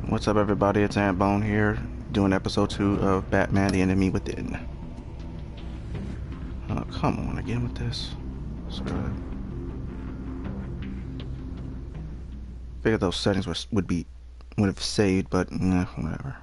What's up, everybody? It's Bone here, doing episode 2 of Batman: The Enemy Within. Oh, come on, again with this. Screw it. Figured those settings would have saved, but nah, whatever.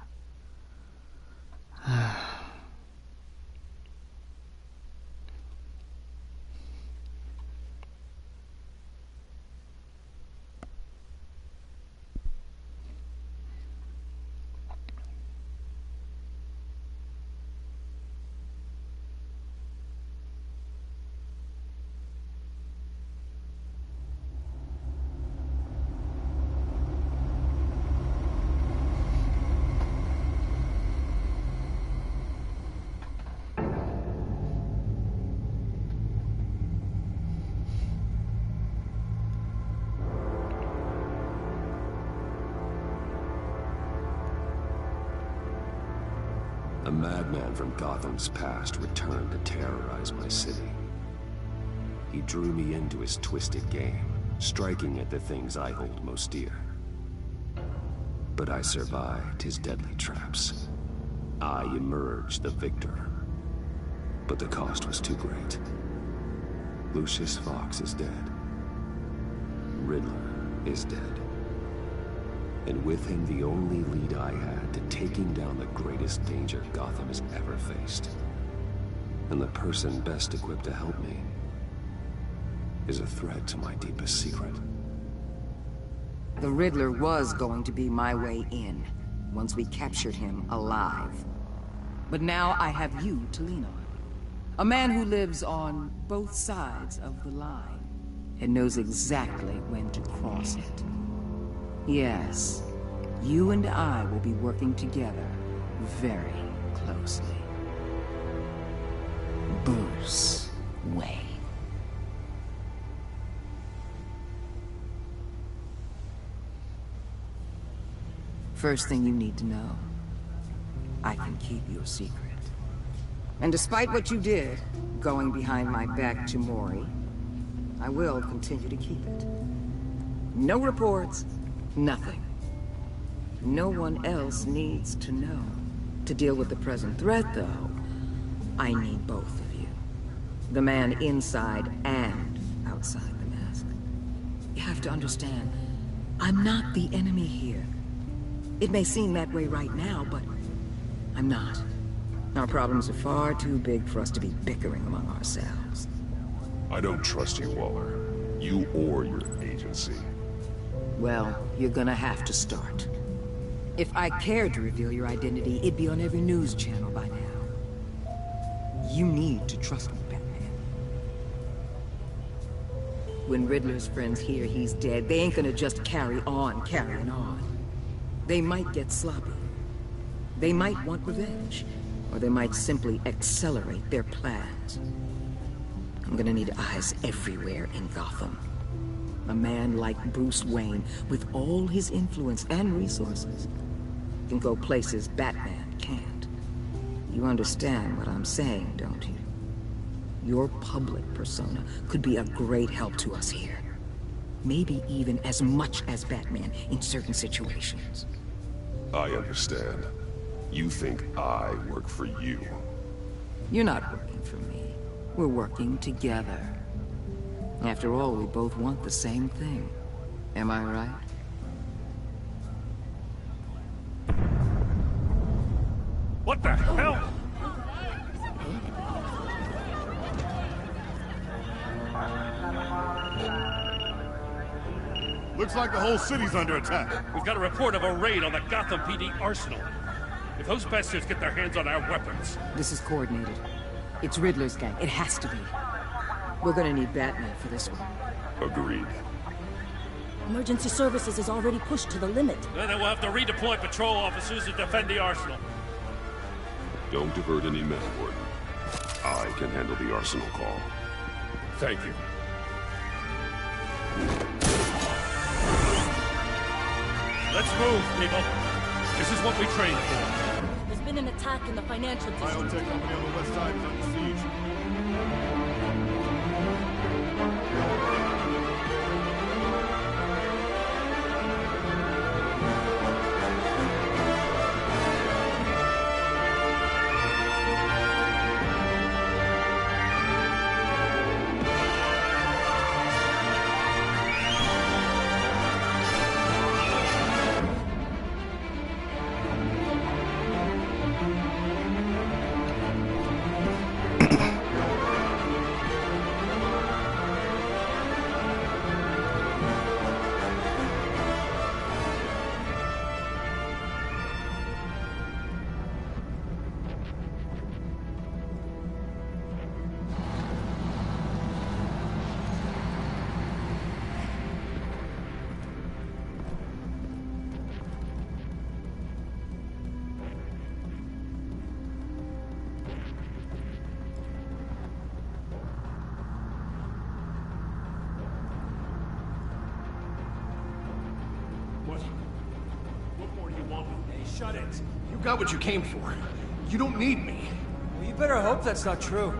A madman from Gotham's past returned to terrorize my city. He drew me into his twisted game, striking at the things I hold most dear. But I survived his deadly traps. I emerged the victor. But the cost was too great. Lucius Fox is dead. Riddler is dead. And with him, the only lead I had to taking down the greatest danger Gotham has ever faced. And the person best equipped to help me is a threat to my deepest secret. The Riddler was going to be my way in, once we captured him alive. But now I have you to lean on. A man who lives on both sides of the line, and knows exactly when to cross it. Yes, you and I will be working together very closely. Bruce Wayne. First thing you need to know, I can keep your secret. And despite what you did, going behind my back to Mori, I will continue to keep it. No reports. Nothing. No one else needs to know. To deal with the present threat, though, I need both of you. The man inside and outside the mask. You have to understand, I'm not the enemy here. It may seem that way right now, but I'm not. Our problems are far too big for us to be bickering among ourselves. I don't trust you, Waller. You or your agency. Well, you're gonna have to start. If I cared to reveal your identity, it'd be on every news channel by now. You need to trust me, Batman. When Riddler's friends hear he's dead, they ain't gonna just carry on carrying on. They might get sloppy. They might want revenge. Or they might simply accelerate their plans. I'm gonna need eyes everywhere in Gotham. A man like Bruce Wayne, with all his influence and resources, can go places Batman can't. You understand what I'm saying, don't you? Your public persona could be a great help to us here. Maybe even as much as Batman in certain situations. I understand. You think I work for you. You're not working for me. We're working together. After all, we both want the same thing. Am I right? What the hell? Looks like the whole city's under attack. We've got a report of a raid on the Gotham PD arsenal. If those bastards get their hands on our weapons... This is coordinated. It's Riddler's gang. It has to be. We're gonna need Batman for this one. Agreed. Emergency services is already pushed to the limit. Then we'll have to redeploy patrol officers to defend the arsenal. Don't divert any men, Warden. I can handle the arsenal call. Thank you. Let's move, people. This is what we trained for. There's been an attack in the financial district. Biotech company on the west side is under siege. What more do you want? Hey, shut it. You got what you came for. You don't need me. Well, you better hope that's not true.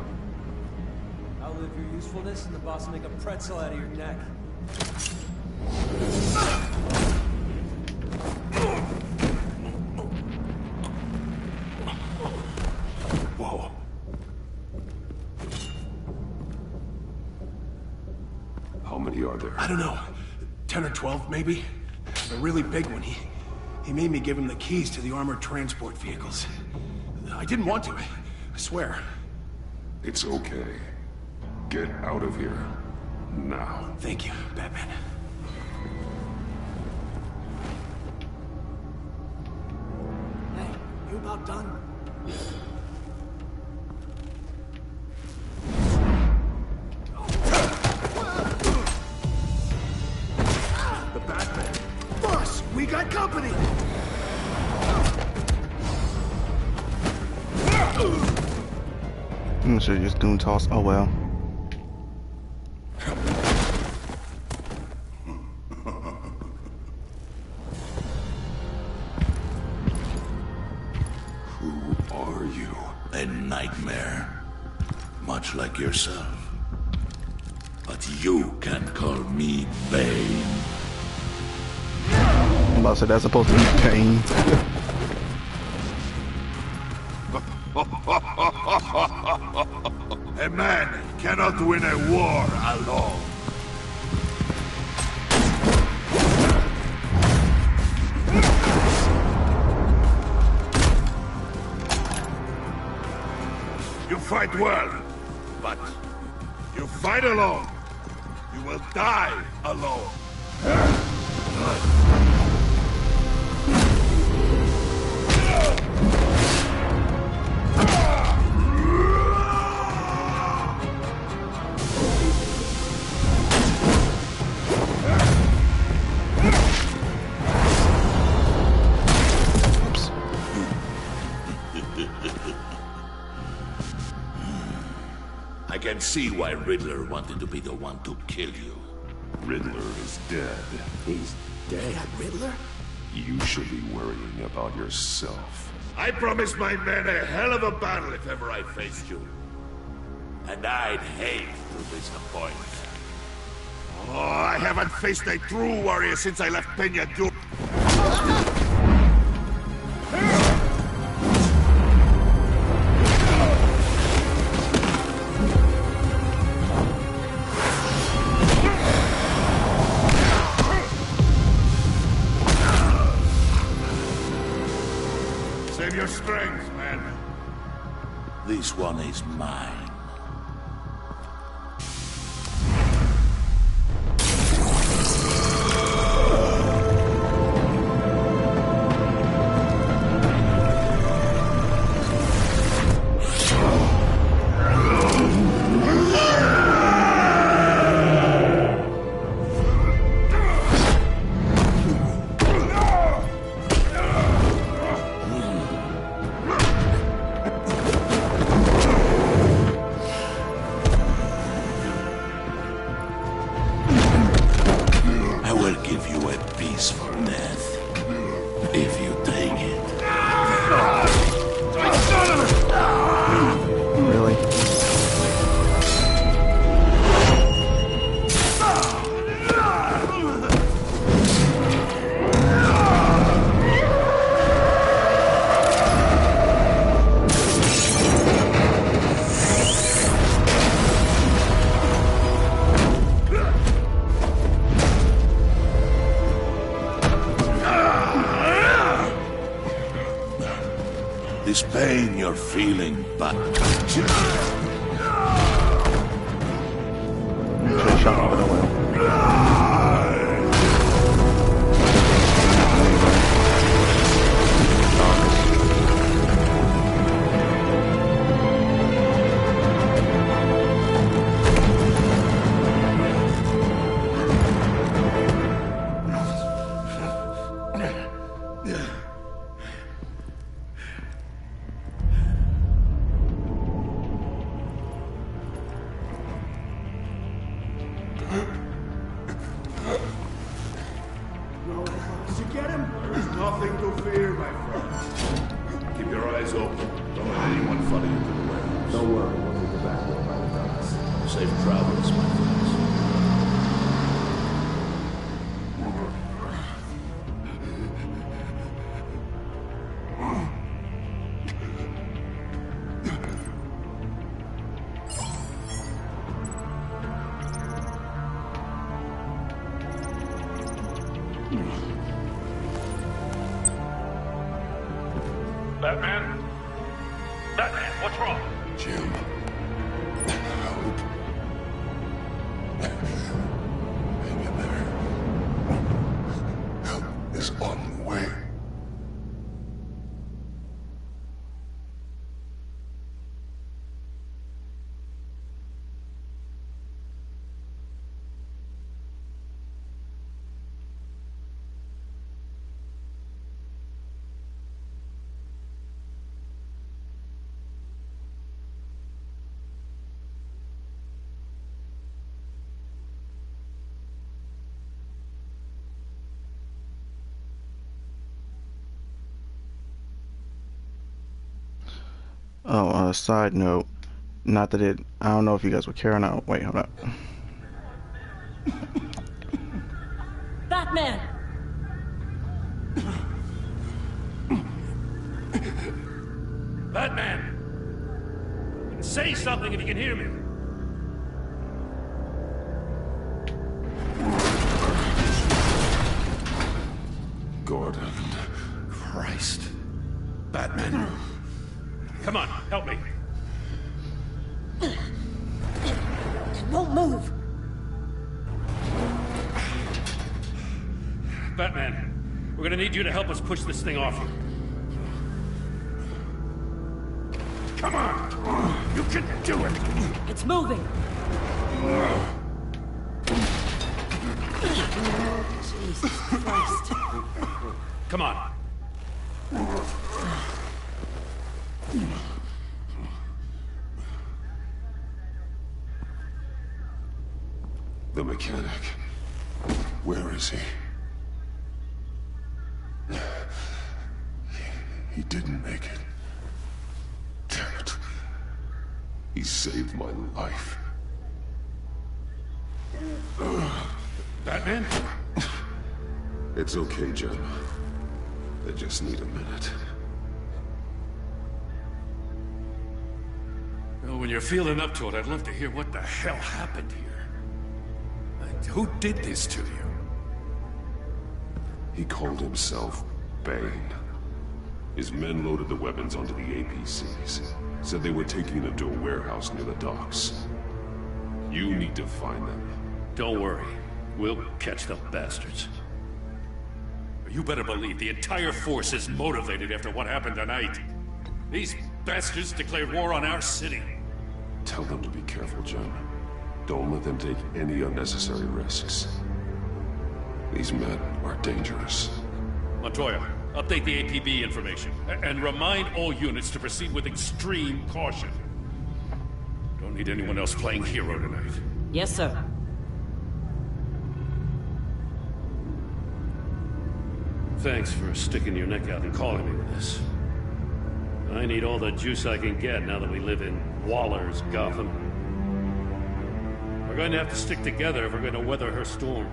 I'll live your usefulness and the boss will make a pretzel out of your neck. Whoa. How many are there? I don't know. 10 or 12, maybe? The really big one, he made me give him the keys to the armored transport vehicles. I didn't want to, I swear. It's okay. Get out of here. Now. Thank you, Batman. Hey, you about done? The Batman. Boss, we got company! I'm sure just goon toss. Oh well. Who are you? A nightmare. Much like yourself. But you can call me Bane. I'm about to say that's supposed to be pain. A man cannot win a war alone. You fight well, but you fight alone. You will die alone. I can see why Riddler wanted to be the one to kill you. Riddler is dead. He's dead? Riddler? You should be worrying about yourself. I promised my men a hell of a battle if ever I faced you. And I'd hate to disappoint. Oh, I haven't faced a true warrior since I left Peña Duro. Save your strength, man. This one is mine. Peaceful death, if you take it. Really? This pain you're feeling, but Should have shot him, but oh well. Did you get him? There's nothing to fear, my friend. Keep your eyes open. Don't let anyone follow you to the warehouse. Don't worry, we'll take the back road by the docks. Safe travels, my friends. Batman? Batman, what's wrong? Jim. Help. Hang in there. Help is on the way. Oh, side note, not that it, I don't know if you guys would care or not. Wait, hold up. Batman! Batman! Say something if you can hear me. Gordon. Christ. Batman. Come on, help me. It won't move. Batman, we're gonna need you to help us push this thing off you. Come on! You can do it! It's moving. Jesus Christ. Come on. The mechanic. Where is he? He didn't make it. Damn it. He saved my life. Batman? It's okay, Jim. I just need a minute. Well, when you're feeling up to it, I'd love to hear what the hell happened here. Like, who did this to you? He called himself Bane. His men loaded the weapons onto the APCs. Said they were taking them to a warehouse near the docks. You need to find them. Don't worry. We'll catch the bastards. You better believe the entire force is motivated after what happened tonight. These bastards declared war on our city. Tell them to be careful, John. Don't let them take any unnecessary risks. These men are dangerous. Montoya, update the APB information. And remind all units to proceed with extreme caution. Don't need anyone else playing hero tonight. Yes, sir. Thanks for sticking your neck out and calling me with this. I need all the juice I can get now that we live in Waller's Gotham. We're going to have to stick together if we're going to weather her storm.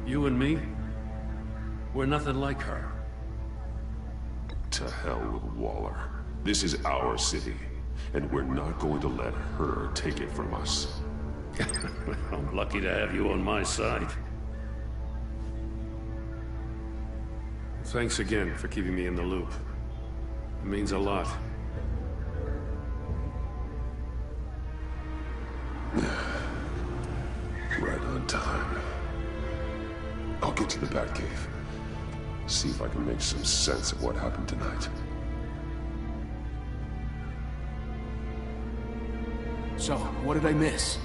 You and me, we're nothing like her. To hell with Waller. This is our city, and we're not going to let her take it from us. I'm lucky to have you on my side. Thanks again for keeping me in the loop. It means a lot. Right on time. I'll get to the Batcave. See if I can make some sense of what happened tonight. So, what did I miss?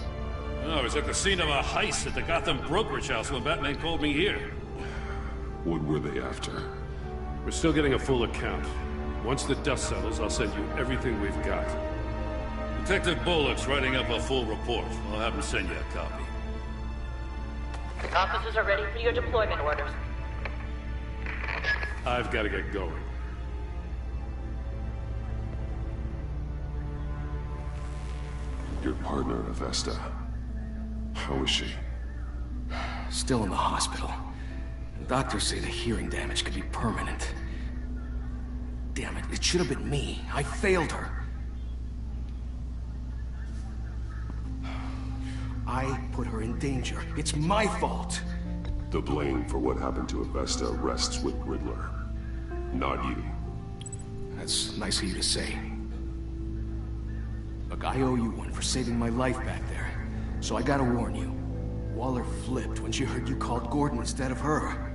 I was at the scene of a heist at the Gotham brokerage house when Batman called me here. What were they after? We're still getting a full account. Once the dust settles, I'll send you everything we've got. Detective Bullock's writing up a full report. I'll have him send you a copy. Officers are ready for your deployment orders. I've got to get going. Your partner, Avesta. How is she? Still in the hospital. The doctors say the hearing damage could be permanent. Damn it, it should have been me. I failed her. I put her in danger. It's my fault. The blame for what happened to Avesta rests with Riddler, not you. That's nice of you to say. Look, I owe you one for saving my life back there. So I gotta warn you. Waller flipped when she heard you called Gordon instead of her.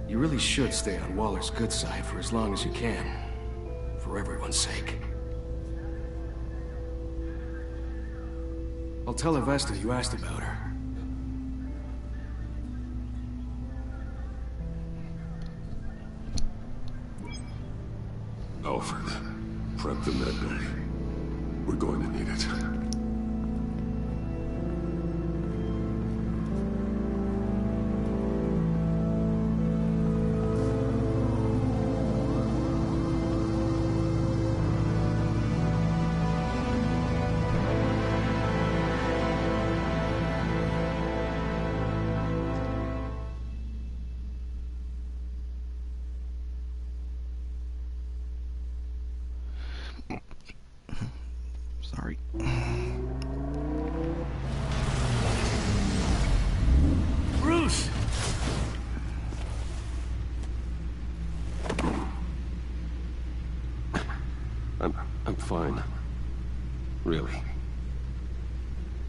You really should stay on Waller's good side for as long as you can. For everyone's sake. I'll tell Avesta you asked about her. Alfred, prep the med bay. We're going to need it. Sorry. Bruce! I'm fine. Really.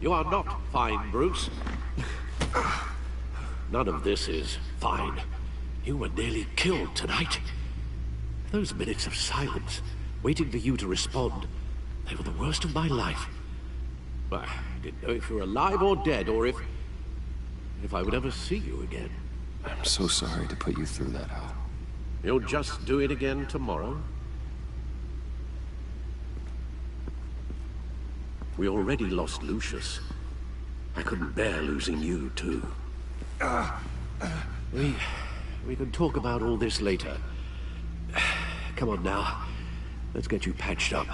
You are not fine, Bruce. None of this is fine. You were nearly killed tonight. Those minutes of silence, waiting for you to respond, they were the worst of my life. I didn't know if you were alive or dead, or if I would ever see you again. I'm so sorry to put you through that, Al. You'll just do it again tomorrow? We already lost Lucius. I couldn't bear losing you, too. We can talk about all this later. Come on now. Let's get you patched up.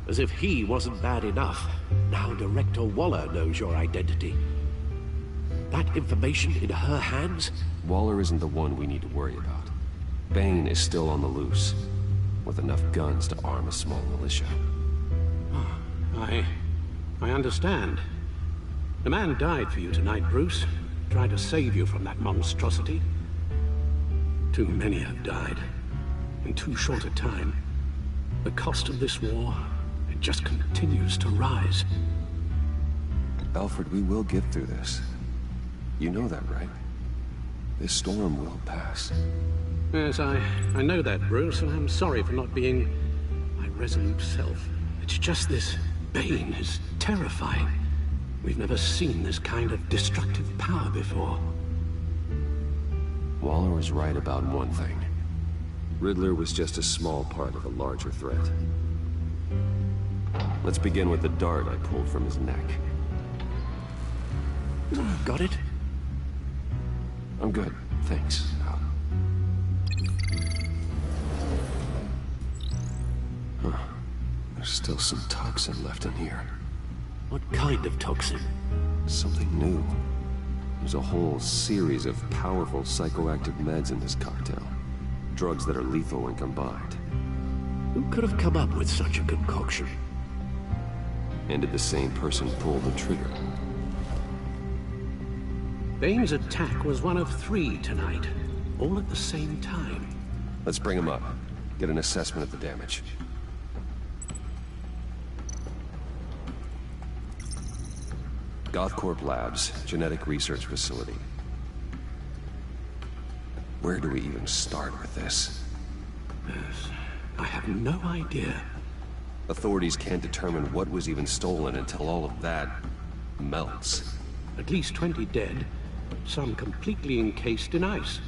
As if he wasn't bad enough, now Director Waller knows your identity. That information in her hands? Waller isn't the one we need to worry about. Bane is still on the loose, with enough guns to arm a small militia. I understand. The man died for you tonight, Bruce. Tried to save you from that monstrosity. Too many have died. In too short a time. The cost of this war, it just continues to rise. Alfred, we will get through this. You know that, right? This storm will pass. Yes, I know that, Bruce, and I'm sorry for not being my resolute self. It's just this Bane is terrifying. We've never seen this kind of destructive power before. Waller was right about one thing. Riddler was just a small part of a larger threat. Let's begin with the dart I pulled from his neck. Got it? I'm good, thanks. Huh. There's still some toxin left in here. What kind of toxin? Something new. There's a whole series of powerful psychoactive meds in this cocktail. Drugs that are lethal when combined. Who could have come up with such a concoction? And did the same person pull the trigger? Bane's attack was one of 3 tonight, all at the same time. Let's bring him up. Get an assessment of the damage. Gothcorp Labs, genetic research facility. Where do we even start with this? Yes, I have no idea. Authorities can't determine what was even stolen until all of that melts. At least 20 dead, some completely encased in ice.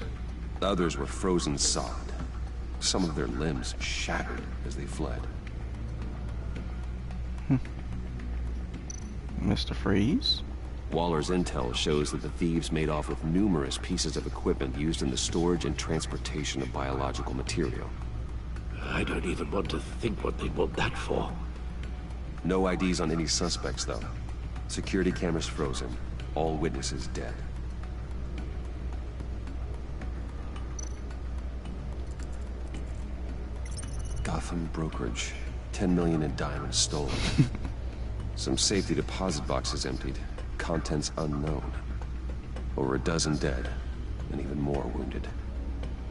Others were frozen solid. Some of their limbs shattered as they fled. Mr. Freeze? Waller's intel shows that the thieves made off with numerous pieces of equipment used in the storage and transportation of biological material. I don't even want to think what they'd want that for. No IDs on any suspects, though. Security cameras frozen. All witnesses dead. Gotham brokerage. 10 million in diamonds stolen. Some safety deposit boxes emptied. Contents unknown. Over a dozen dead, and even more wounded.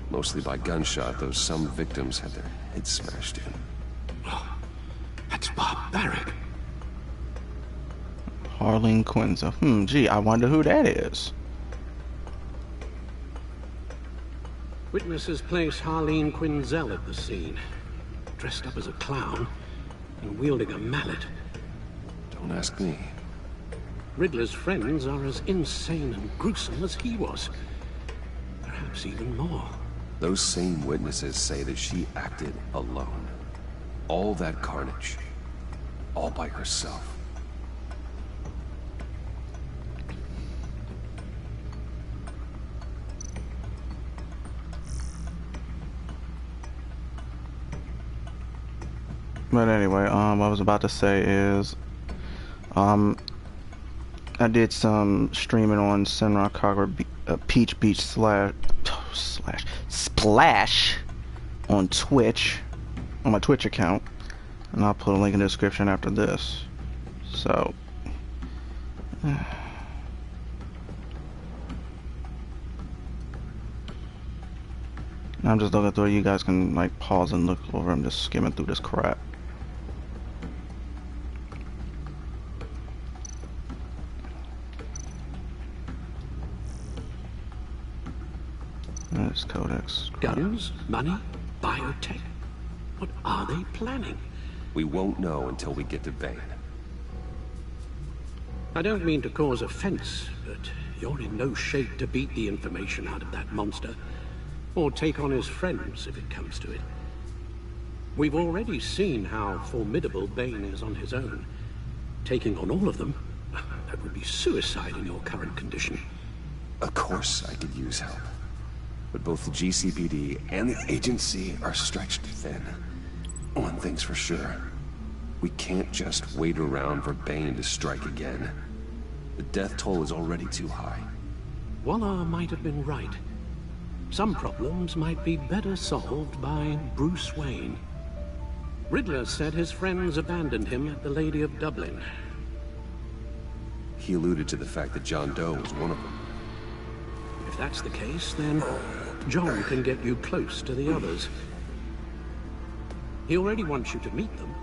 Mostly by gunshot, though some victims had their heads smashed in. Oh, that's barbaric. Harley Quinzel. Gee, I wonder who that is. Witnesses place Harley Quinzel at the scene, dressed up as a clown and wielding a mallet. Don't ask me. Riddler's friends are as insane and gruesome as he was. Perhaps even more. Those same witnesses say that she acted alone. All that carnage. All by herself. But anyway, what I was about to say is, I did some streaming on Sunrock Harbor, Peach Beach Splash on Twitch, on my Twitch account, and I'll put a link in the description after this. So, I'm just looking through it. You guys can like pause and look over. I'm just skimming through this crap. This codex. Guns, money, biotech. What are they planning? We won't know until we get to Bane. I don't mean to cause offense, but you're in no shape to beat the information out of that monster, or take on his friends if it comes to it. We've already seen how formidable Bane is on his own. Taking on all of them, that would be suicide in your current condition. Of course I could use help. But both the GCPD and the agency are stretched thin. One thing's for sure. We can't just wait around for Bane to strike again. The death toll is already too high. Waller might have been right. Some problems might be better solved by Bruce Wayne. Riddler said his friends abandoned him at the Lady of Dublin. He alluded to the fact that John Doe was one of them. If that's the case, then John can get you close to the others. He already wants you to meet them.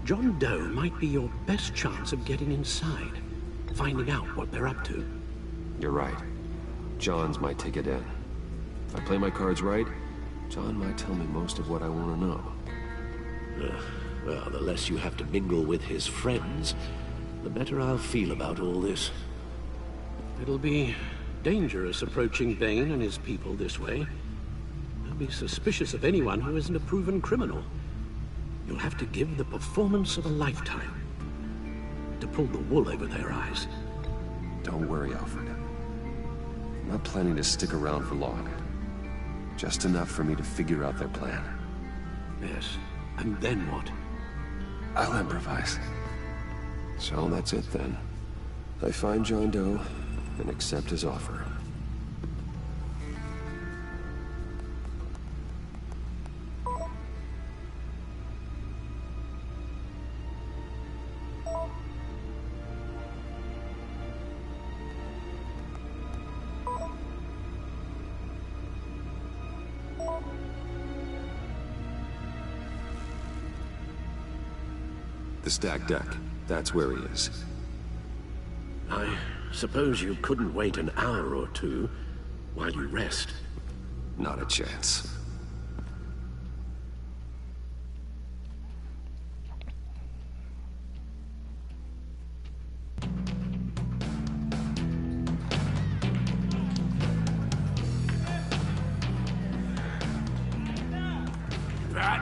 John Doe might be your best chance of getting inside, finding out what they're up to. You're right. John's my ticket in. If I play my cards right, John might tell me most of what I want to know. Well, the less you have to mingle with his friends, the better I'll feel about all this. It'll be dangerous approaching Bane and his people this way. They'll be suspicious of anyone who isn't a proven criminal. You'll have to give the performance of a lifetime to pull the wool over their eyes. Don't worry, Alfred. I'm not planning to stick around for long. Just enough for me to figure out their plan. Yes, and then what? I'll improvise. So that's it then. I find John Doe and accept his offer. The stacked deck. That's where he is. I suppose you couldn't wait an hour or two while you rest. Not a chance.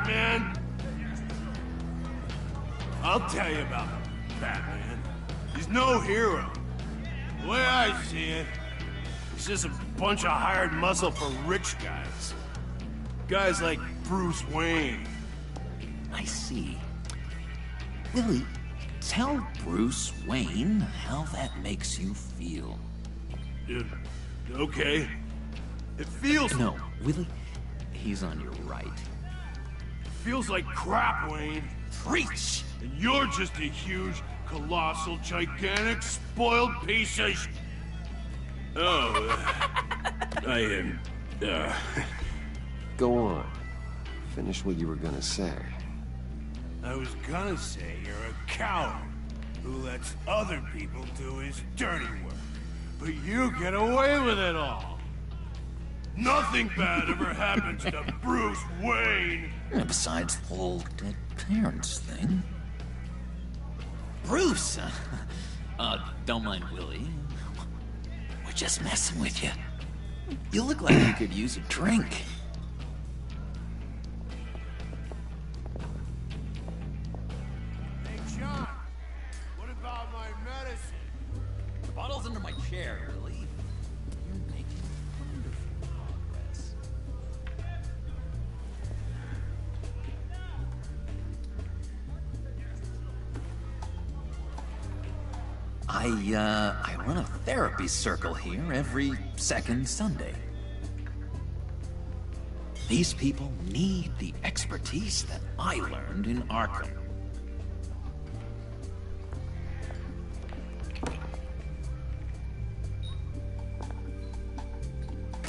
Batman? I'll tell you about Batman. He's no hero. The way I see it, he's just a bunch of hired muscle for rich guys. Guys like Bruce Wayne. I see. Willie, tell Bruce Wayne how that makes you feel. Okay. It feels... No, Willie, he's on your right. Feels like crap, Wayne. Preach! And you're just a huge, colossal, gigantic, spoiled piece of Go on. Finish what you were gonna say. I was gonna say you're a coward who lets other people do his dirty work. But you get away with it all. Nothing bad ever happens to Bruce Wayne. Besides the whole dead parents thing. Bruce! Don't mind Willie. We're just messing with you. You look like you could use a drink. Hey, John. What about my medicine? The bottle's under my chair, Willie. You're making wonderful progress. I run a therapy circle here every second Sunday. These people need the expertise that I learned in Arkham.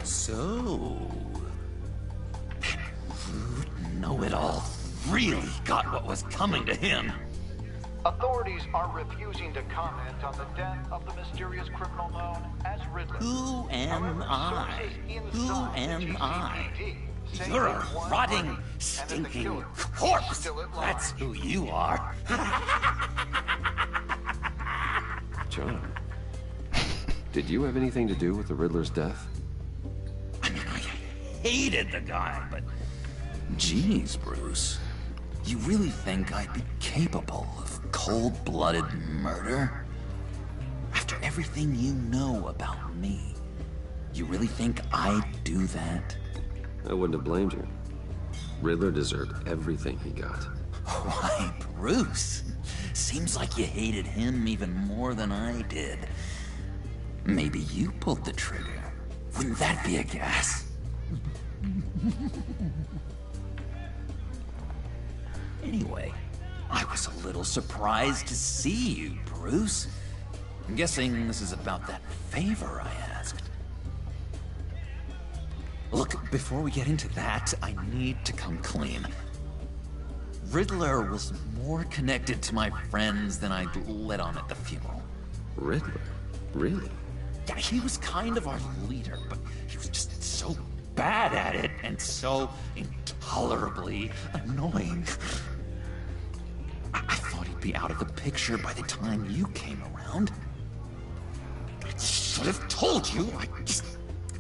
So, know-it-all really got what was coming to him. Authorities are refusing to comment on the death of the mysterious criminal known as Riddler. Who am I? Who am I? You're a rotting, stinking corpse. That's who you are. John, did you have anything to do with the Riddler's death? I mean, I hated the guy, but... Jeez, Bruce. You really think I'd be capable of cold-blooded murder? After everything you know about me, you really think I'd do that? I wouldn't have blamed you. Riddler deserved everything he got. Why, Bruce? Seems like you hated him even more than I did. Maybe you pulled the trigger. Wouldn't that be a gas? Anyway, I was a little surprised to see you, Bruce. I'm guessing this is about that favor I asked. Look, before we get into that, I need to come clean. Riddler was more connected to my friends than I'd let on at the funeral. Riddler? Really? Yeah, he was kind of our leader, but he was just so bad at it and so intolerably annoying. I thought he'd be out of the picture by the time you came around. I should have told you.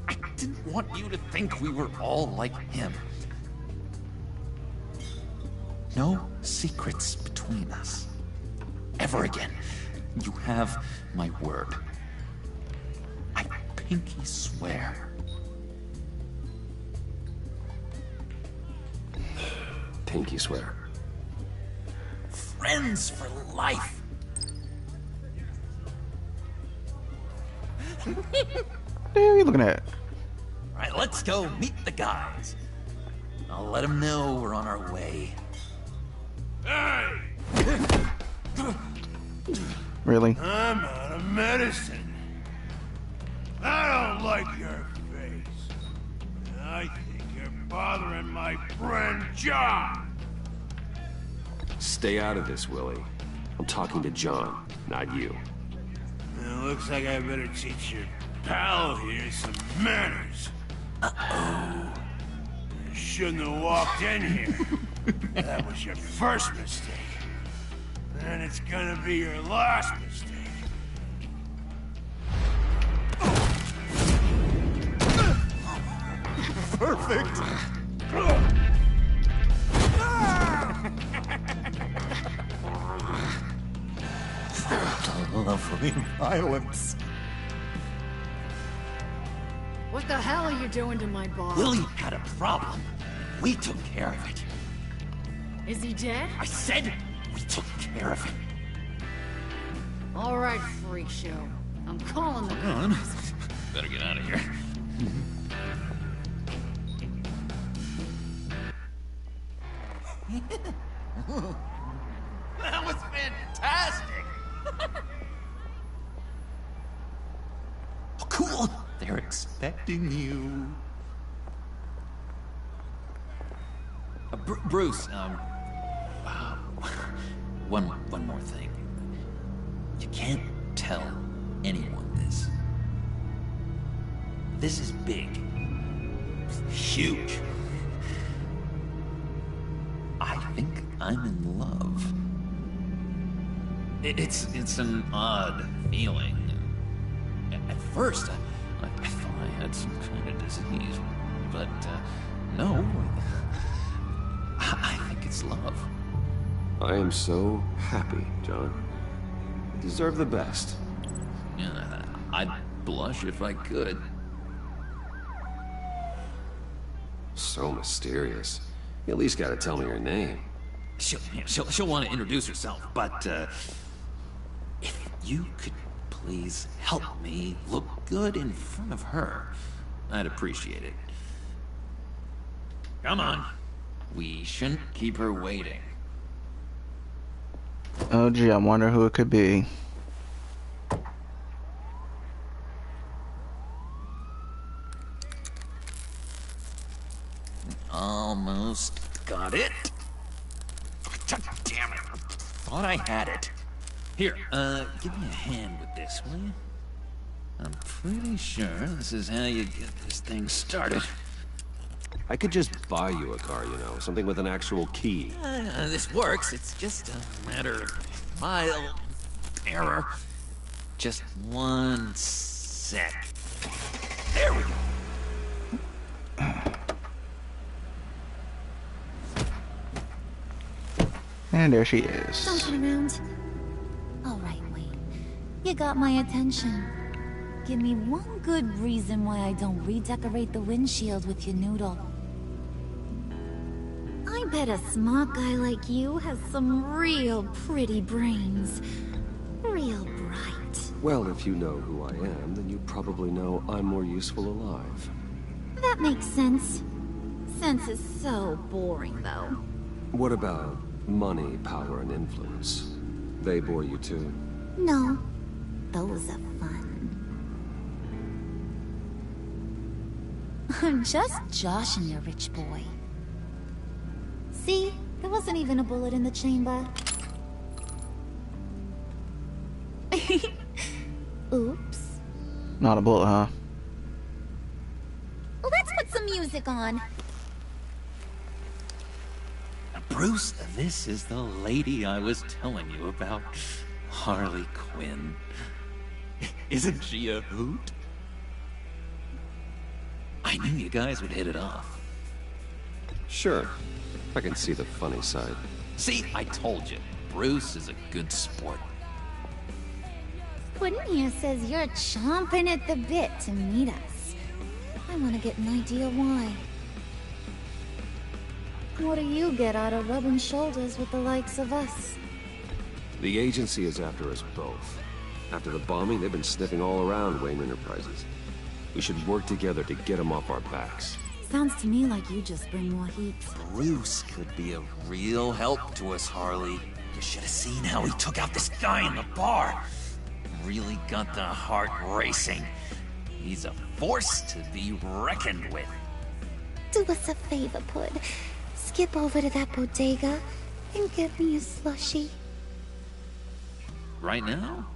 I didn't want you to think we were all like him. No secrets between us. Ever again. You have my word. I pinky swear. Pinky swear. Friends for life. What are you looking at? All right, let's go meet the guys. I'll let them know we're on our way. Hey! Really? I'm out of medicine. I don't like your face. I think you're bothering my friend John. Stay out of this, Willie. I'm talking to John, not you. It looks like I better teach your pal here some manners. Uh-oh. You shouldn't have walked in here. That was your first mistake. And it's gonna be your last mistake. Perfect! Extreme violence. What the hell are you doing to my boss? Willie had a problem. We took care of it. Is he dead? I said we took care of it. All right, freak show. I'm calling the cops. Better get out of here. That was fantastic! Oh, cool! They're expecting you. Bruce, one more thing. You can't tell anyone this. This is big. Huge. I think I'm in love. It's an odd feeling. At first, I thought I had some kind of disease, but no. I think it's love. I am so happy, John. You deserve the best. Yeah, I'd blush if I could. So mysterious. You at least gotta tell me your name. She'll want to introduce herself, but if you could please help me look good in front of her, I'd appreciate it. Come on. We shouldn't keep her waiting. Oh gee, I wonder who it could be. Almost got it. Damn it. Thought I had it. Here, give me a hand with this, will you? I'm pretty sure this is how you get this thing started. I could just buy you a car, you know, something with an actual key. This works. It's just a matter of mild error. Just one sec. There we go. And there she is. Don't turn around. All right, Wayne. You got my attention. Give me one good reason why I don't redecorate the windshield with your noodle. I bet a smart guy like you has some real pretty brains. Real bright. Well, if you know who I am, then you probably know I'm more useful alive. That makes sense. Sense is so boring, though. What about money, power, and influence? They bore you too? No. Those are fun. I'm just joshing you, rich boy. See? There wasn't even a bullet in the chamber. Oops. Not a bullet, huh? Let's put some music on. Bruce, this is the lady I was telling you about. Harley Quinn. Isn't she a hoot? I knew you guys would hit it off. Sure. I can see the funny side. See, I told you. Bruce is a good sport. Quinn here says you're chomping at the bit to meet us. I want to get an idea why. What do you get out of rubbing shoulders with the likes of us? The agency is after us both. After the bombing, they've been sniffing all around Wayne Enterprises. We should work together to get them off our backs. Sounds to me like you just bring more heat. Bruce could be a real help to us, Harley. You should have seen how he took out this guy in the bar. Really got the heart racing. He's a force to be reckoned with. Do us a favor, Pud. Skip over to that bodega and get me a slushie. Right now?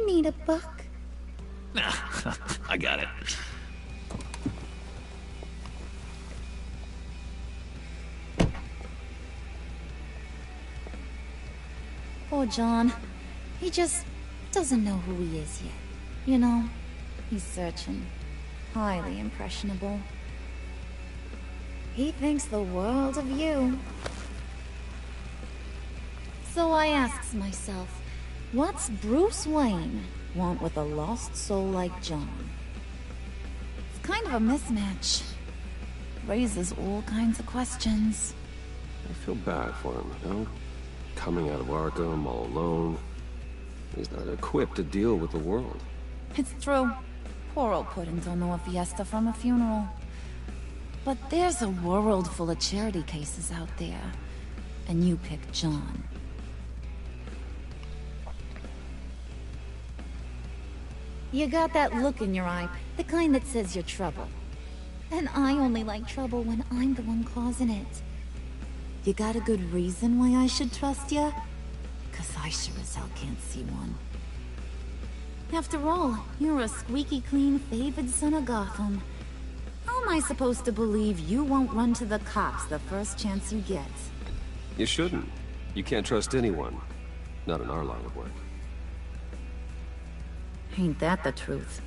Need a buck? Nah, I got it. Poor John. He just doesn't know who he is yet. You know, he's searching. Highly impressionable. He thinks the world of you. So I asks myself, What's Bruce Wayne want with a lost soul like John? It's kind of a mismatch. Raises all kinds of questions. I feel bad for him, you know? Coming out of Arkham all alone. He's not equipped to deal with the world. It's true. Poor old Puddin' don't know a fiesta from a funeral. But there's a world full of charity cases out there. And you pick John. You got that look in your eye, the kind that says you're trouble. And I only like trouble when I'm the one causing it. You got a good reason why I should trust you? 'Cause I sure as hell can't see one. After all, you're a squeaky clean favored son of Gotham. How am I supposed to believe you won't run to the cops the first chance you get? You shouldn't. You can't trust anyone. Not in our line of work. Ain't that the truth?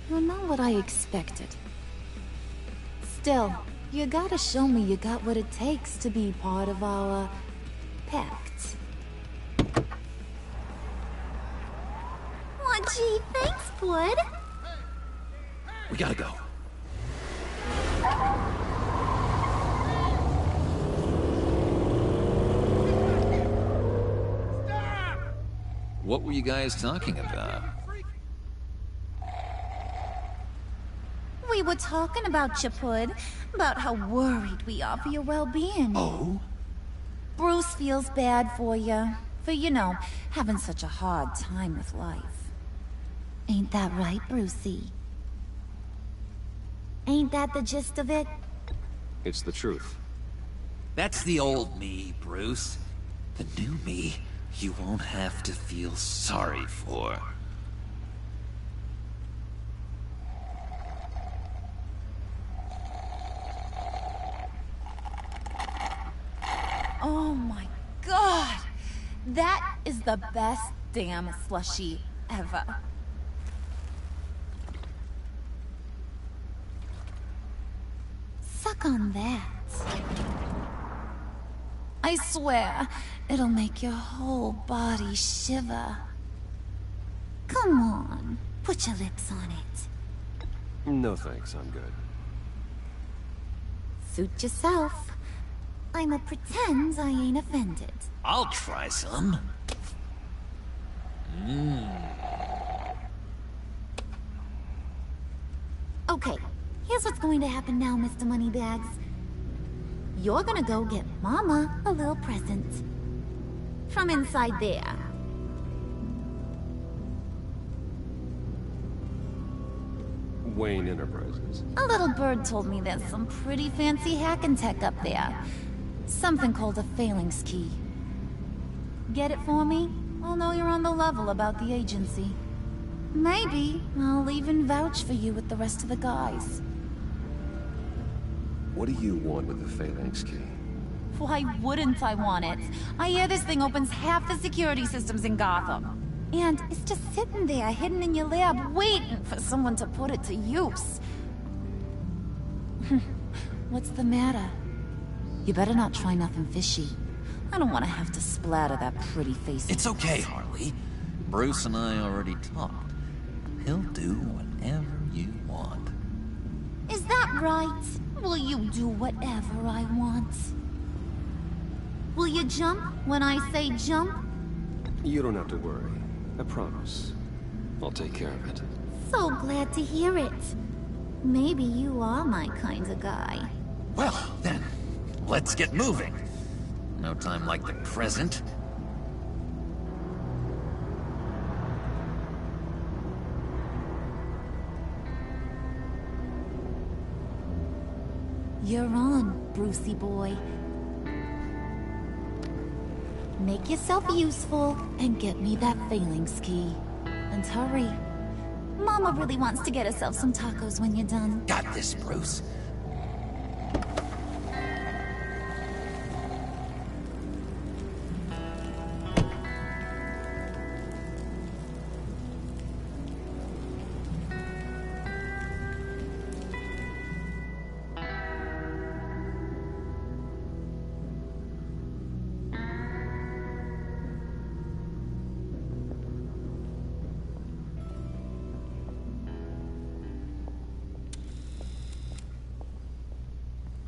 You're not what I expected. Still, you gotta show me you got what it takes to be part of our pact. Aw, gee, thanks, Bud. We gotta go. What were you guys talking about? We were talking about you, Pud. About how worried we are for your well-being. Oh? Bruce feels bad for you. For, you know, having such a hard time with life. Ain't that right, Brucey? Ain't that the gist of it? It's the truth. That's the old me, Bruce. The new me, you won't have to feel sorry for. Oh my god! That is the best damn slushie ever. Suck on that. I swear, it'll make your whole body shiver. Come on, put your lips on it. No thanks, I'm good. Suit yourself. I'ma pretend I ain't offended. I'll try some. Okay, here's what's going to happen now, Mr. Moneybags. You're gonna go get Mama a little present. From inside there. Wayne Enterprises. A little bird told me there's some pretty fancy hacking tech up there. Something called a phalanx key. Get it for me? I'll know you're on the level about the agency. Maybe I'll even vouch for you with the rest of the guys. What do you want with the phalanx key? Why wouldn't I want it? I hear this thing opens half the security systems in Gotham. And it's just sitting there, hidden in your lab, waiting for someone to put it to use. What's the matter? You better not try nothing fishy. I don't want to have to splatter that pretty face. It's okay, Harley. Bruce and I already talked. He'll do whatever you want. Is that right? Will you do whatever I want? Will you jump when I say jump? You don't have to worry. I promise. I'll take care of it. So glad to hear it. Maybe you are my kind of guy. Well, then, let's get moving. No time like the present. You're on, Brucey boy. Make yourself useful and get me that phalanx key. And hurry. Mama really wants to get herself some tacos when you're done. Got this, Bruce.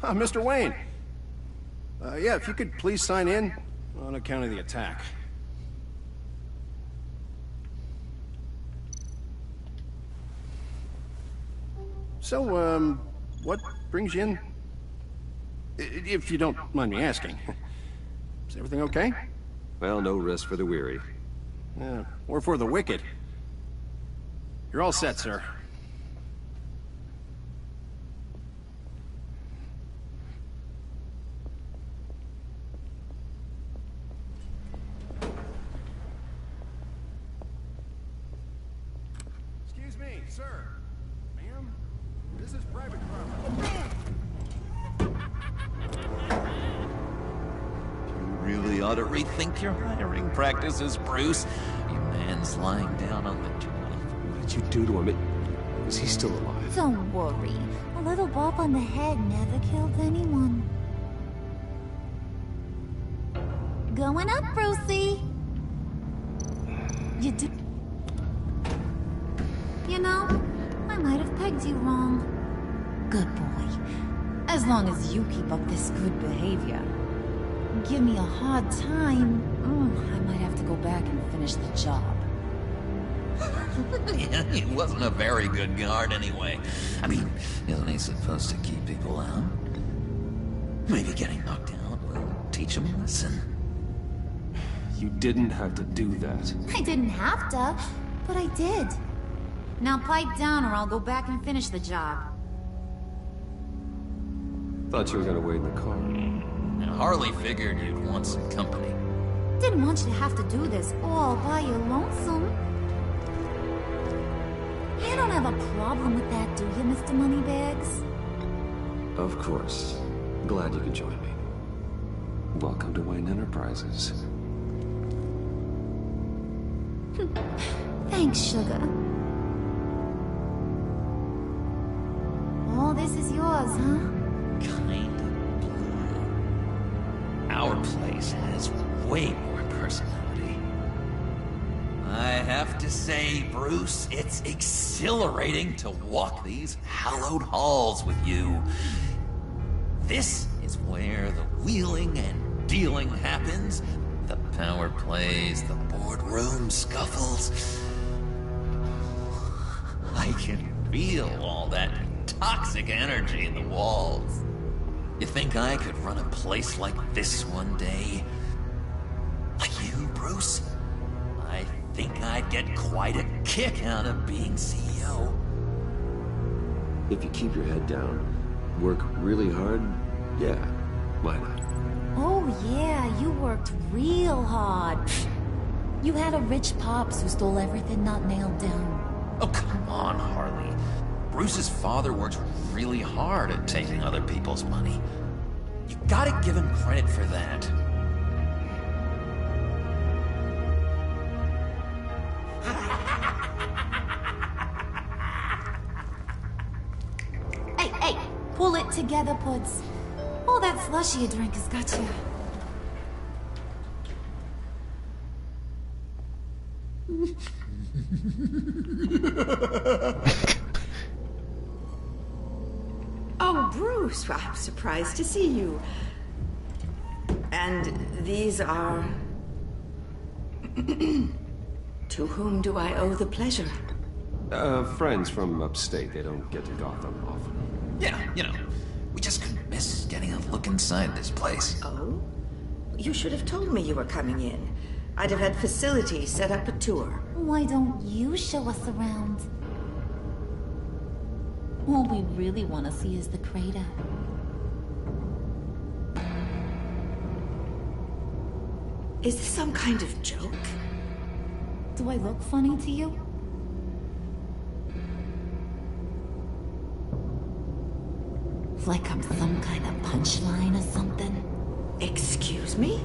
Mr. Wayne. Yeah, if you could please sign in on account of the attack. So, what brings you in? If you don't mind me asking. Is everything okay? Well, no rest for the weary. Yeah, or for the wicked. You're all set, sir. Excuse me, sir. Ma'am? This is private property. You really ought to rethink your hiring practices, Bruce. Your man's lying down on the job. What did you do to him? Is he still alive? Don't worry. A little bump on the head never killed anyone. Going up, Brucey. You do... You know, I might have pegged you wrong. Good boy. As long as you keep up this good behavior. Give me a hard time, I might have to go back and finish the job. Yeah, he wasn't a very good guard anyway. I mean, isn't he supposed to keep people out? Maybe getting knocked out will teach him a lesson. You didn't have to do that. I didn't have to, but I did. Now pipe down or I'll go back and finish the job. Thought you were gonna wait in the car. Now, Harley figured you'd want some company. Didn't want you to have to do this all by your lonesome. You don't have a problem with that, do you, Mr. Moneybags? Of course. Glad you could join me. Welcome to Wayne Enterprises. Thanks, sugar. All this is yours, huh? Kind of blue. Our place has way more personality. I have to say, Bruce, it's exhilarating to walk these hallowed halls with you. This is where the wheeling and dealing happens. The power plays, the boardroom scuffles. I can feel all that toxic energy in the walls. You think I could run a place like this one day? Like you, Bruce? I think I'd get quite a kick out of being CEO. If you keep your head down, work really hard, yeah, why not? Oh yeah, you worked real hard. You had a rich pops who stole everything not nailed down. Oh, come on, Harley. Bruce's father worked really hard at taking other people's money. You gotta give him credit for that. Hey, pull it together, Puds. All that slushy you drink has got you. Oh, Bruce, well, I'm surprised to see you. And these are... To whom do I owe the pleasure? Friends from upstate. They don't get to Gotham often. Yeah, you know, we just couldn't miss getting a look inside this place. Oh? You should have told me you were coming in. I'd have had facilities set up a tour. Why don't you show us around? All we really want to see is the crater. Is this some kind of joke? Do I look funny to you? Like I'm some kind of punchline or something? Excuse me?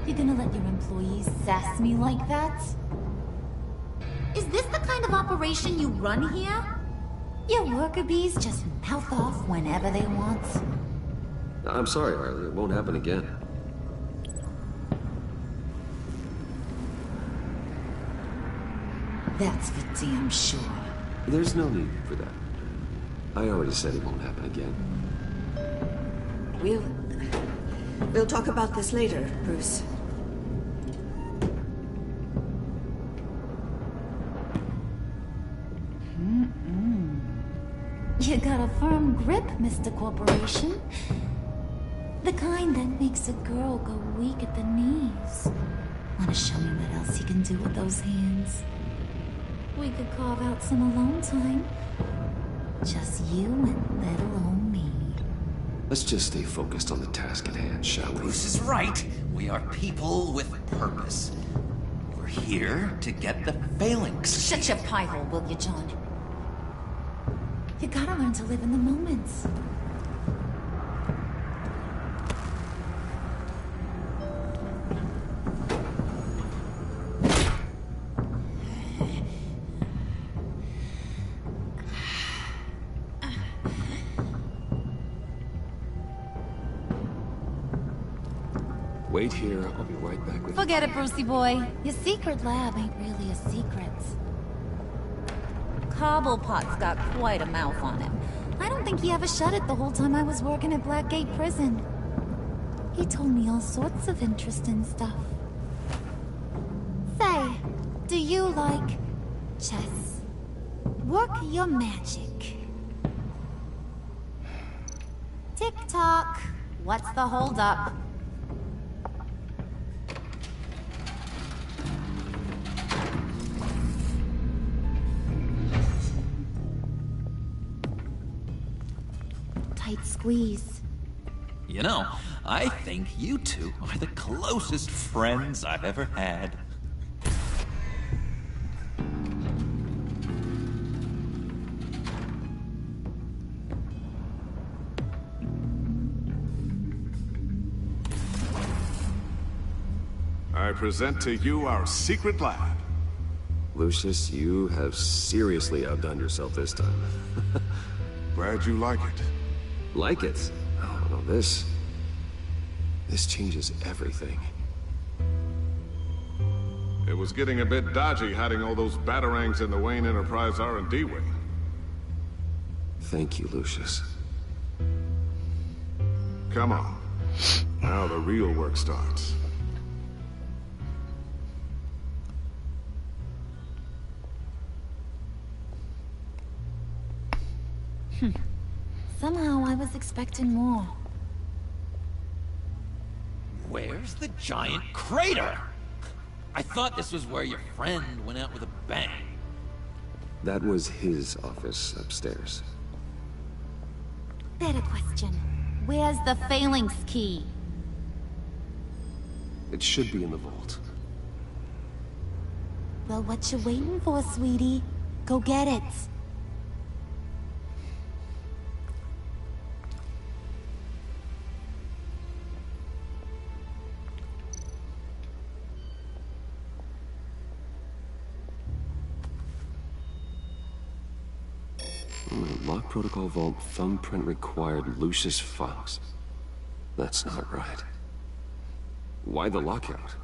You gonna let your employees sass me like that? Is this the kind of operation you run here? Your worker bees just mouth off whenever they want. I'm sorry, Harley. It won't happen again. That's for damn sure. There's no need for that. I already said it won't happen again. We'll talk about this later, Bruce. You got a firm grip, Mr. Corporation. The kind that makes a girl go weak at the knees. Wanna show me what else you can do with those hands? We could carve out some alone time. Just you and little old me. Let's just stay focused on the task at hand, shall we? Bruce is right. We are people with purpose. We're here to get the phalanx. Shut your pie hole, will you, John? You gotta learn to live in the moments. Wait here, I'll be right back with you. Forget it, Brucey boy. Your secret lab ain't really a secret. Cobblepot's got quite a mouth on him. I don't think he ever shut it the whole time I was working at Blackgate Prison. He told me all sorts of interesting stuff. Say, do you like chess? Work your magic. Tick-tock. What's the holdup? Tight squeeze. You know, I think you two are the closest friends I've ever had. I present to you our secret lab. Lucius, you have seriously outdone yourself this time. Glad you like it. Like it? Oh, no, this changes everything. It was getting a bit dodgy hiding all those batarangs in the Wayne Enterprise R&D wing. Thank you, Lucius. Come on. Now the real work starts. Somehow I was expecting more. Where's the giant crater? I thought this was where your friend went out with a bang. That was his office upstairs. Better question. Where's the phalanx key? It should be in the vault. Well, what you waiting for, sweetie? Go get it. Lock protocol vault thumbprint required Lucius files. That's not right. Why the lockout?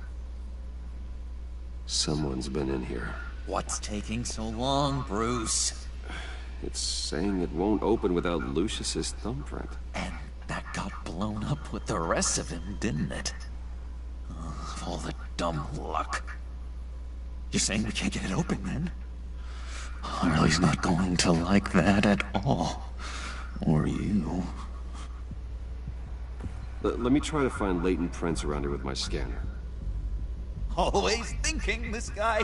Someone's been in here. What's taking so long, Bruce? It's saying it won't open without Lucius's thumbprint. And that got blown up with the rest of him, didn't it? Oh, all the dumb luck. You're saying we can't get it open, then? Harley's not going to like that at all. Or you. Let me try to find latent prints around here with my scanner. Always thinking, this guy.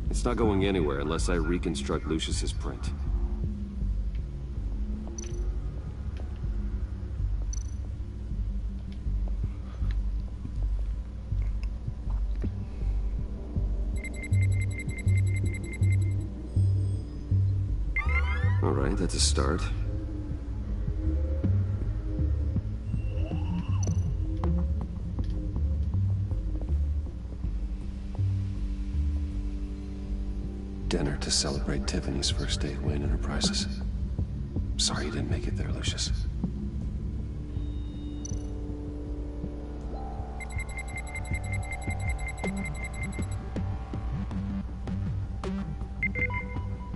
It's not going anywhere unless I reconstruct Lucius's print. All right, that's a start. Dinner to celebrate Tiffany's first day at Wayne Enterprises. Sorry you didn't make it there, Lucius.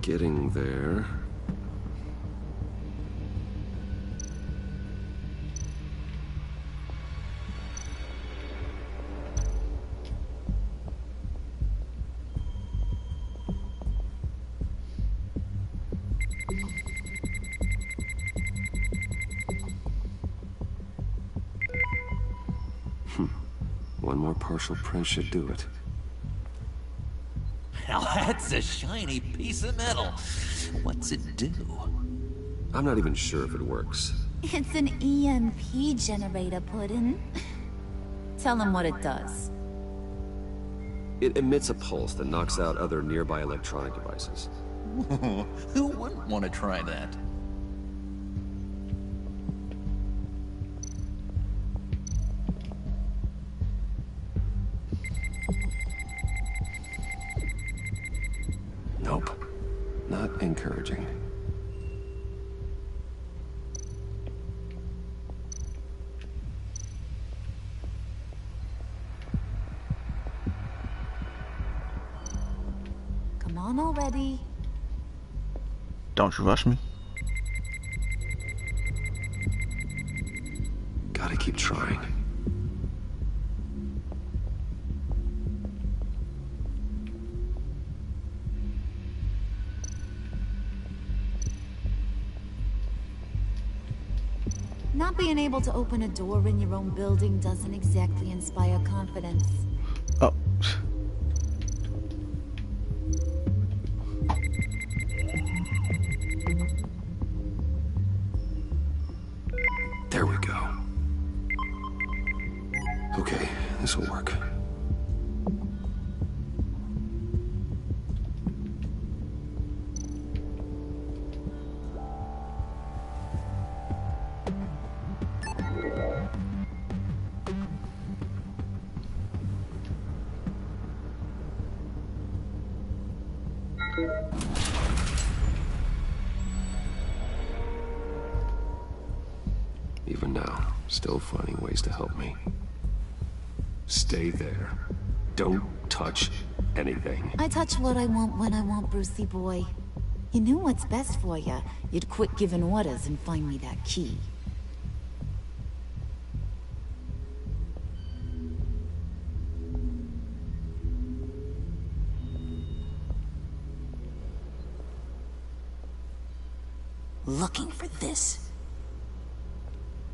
Getting there. One more partial print should do it. Now that's a shiny piece of metal. What's it do? I'm not even sure if it works. It's an EMP generator, Puddin'. Tell him what it does. It emits a pulse that knocks out other nearby electronic devices. Who wouldn't want to try that? Nope. Not encouraging. Come on already. Don't you rush me. Gotta keep trying. Not being able to open a door in your own building doesn't exactly inspire confidence. Oh. There we go. Okay, this will work. Even now, still finding ways to help me. Stay there. Don't touch anything. I touch what I want when I want, Brucey boy. You knew what's best for you. You'd quit giving orders and find me that key. Looking for this.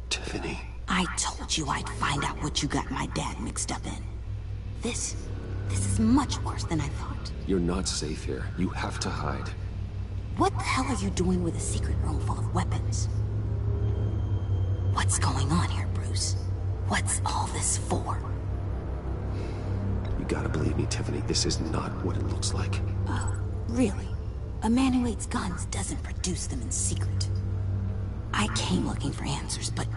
Tiffany. I told you I'd find out what you got my dad mixed up in. This is much worse than I thought. You're not safe here. You have to hide. What the hell are you doing with a secret room full of weapons? What's going on here, Bruce? What's all this for? You gotta believe me, Tiffany. This is not what it looks like. Oh, really? A man who hates guns doesn't produce them in secret. I came looking for answers, but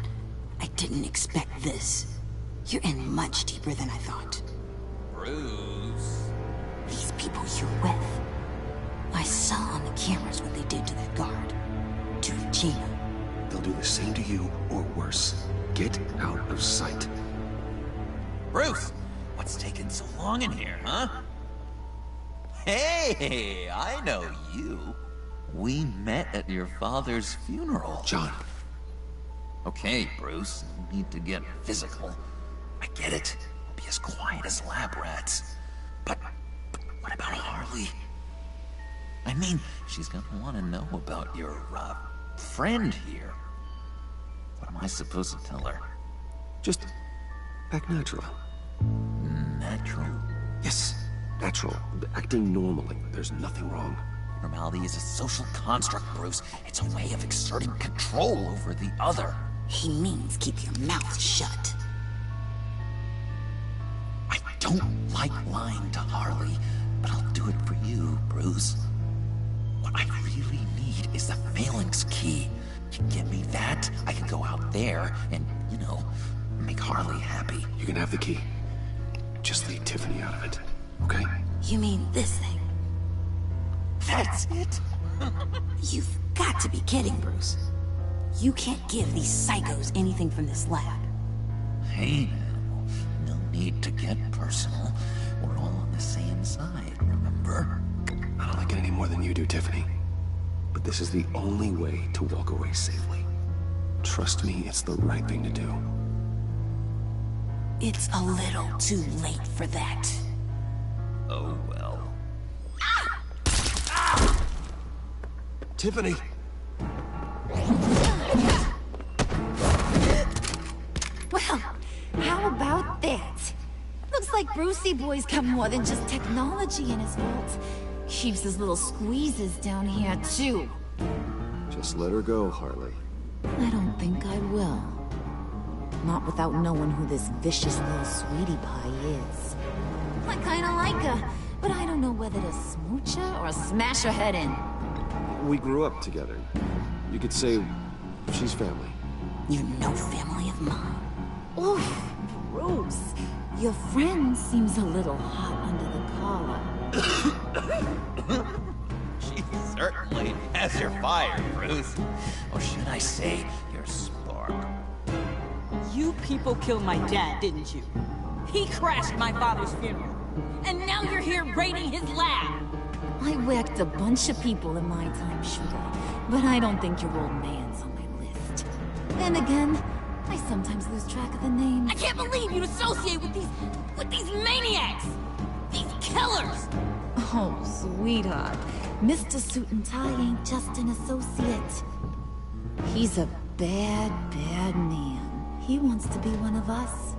I didn't expect this. You're in much deeper than I thought. Bruce. These people you're with. I saw on the cameras what they did to that guard. To Regina. They'll do the same to you, or worse. Get out of sight. Bruce! What's taking so long in here, huh? Hey, I know you. We met at your father's funeral. John. Okay, Bruce, no need to get physical. I get it. We'll be as quiet as lab rats. But what about Harley? I mean, she's gonna want to know about your, friend here. What am I supposed to tell her? Just act natural. Natural? Yes, natural. Acting normally. There's nothing wrong. Normality is a social construct, Bruce. It's a way of exerting control over the other. He means keep your mouth shut. I don't like lying to Harley, but I'll do it for you, Bruce. What I really need is the phalanx key. You get me that, I can go out there and, you know, make Harley happy. You can have the key. Just leave Tiffany out of it, okay? You mean this thing? That's it? You've got to be kidding, Bruce. You can't give these psychos anything from this lab. Hey now, no need to get personal. We're all on the same side, remember? I don't like it any more than you do. you, Tiffany. But this is the only way to walk away safely. Trust me, it's the right thing to do. It's a little too late for that. Oh, well. Ah! Tiffany! Well, how about that? Looks like Brucey Boy's got more than just technology in his vault. Keeps his little squeezes down here, too. Just let her go, Harley. I don't think I will. Not without knowing who this vicious little sweetie pie is. I kinda like her, but I don't know whether to smooch her or smash her head in. We grew up together. You could say she's family. You're no family of mine. Oof, Bruce. Your friend seems a little hot under the collar. She certainly has your fire, Bruce. Or should I say, your spark. You people killed my dad, didn't you? He crashed my father's funeral. And now you're here raiding his lab. I whacked a bunch of people in my time, sugar. But I don't think your old man's on my list. Then again, I sometimes lose track of the names. I can't believe you'd associate with these maniacs! These killers! Oh, sweetheart. Mr. Suit and Tie ain't just an associate. He's a bad, bad man. He wants to be one of us.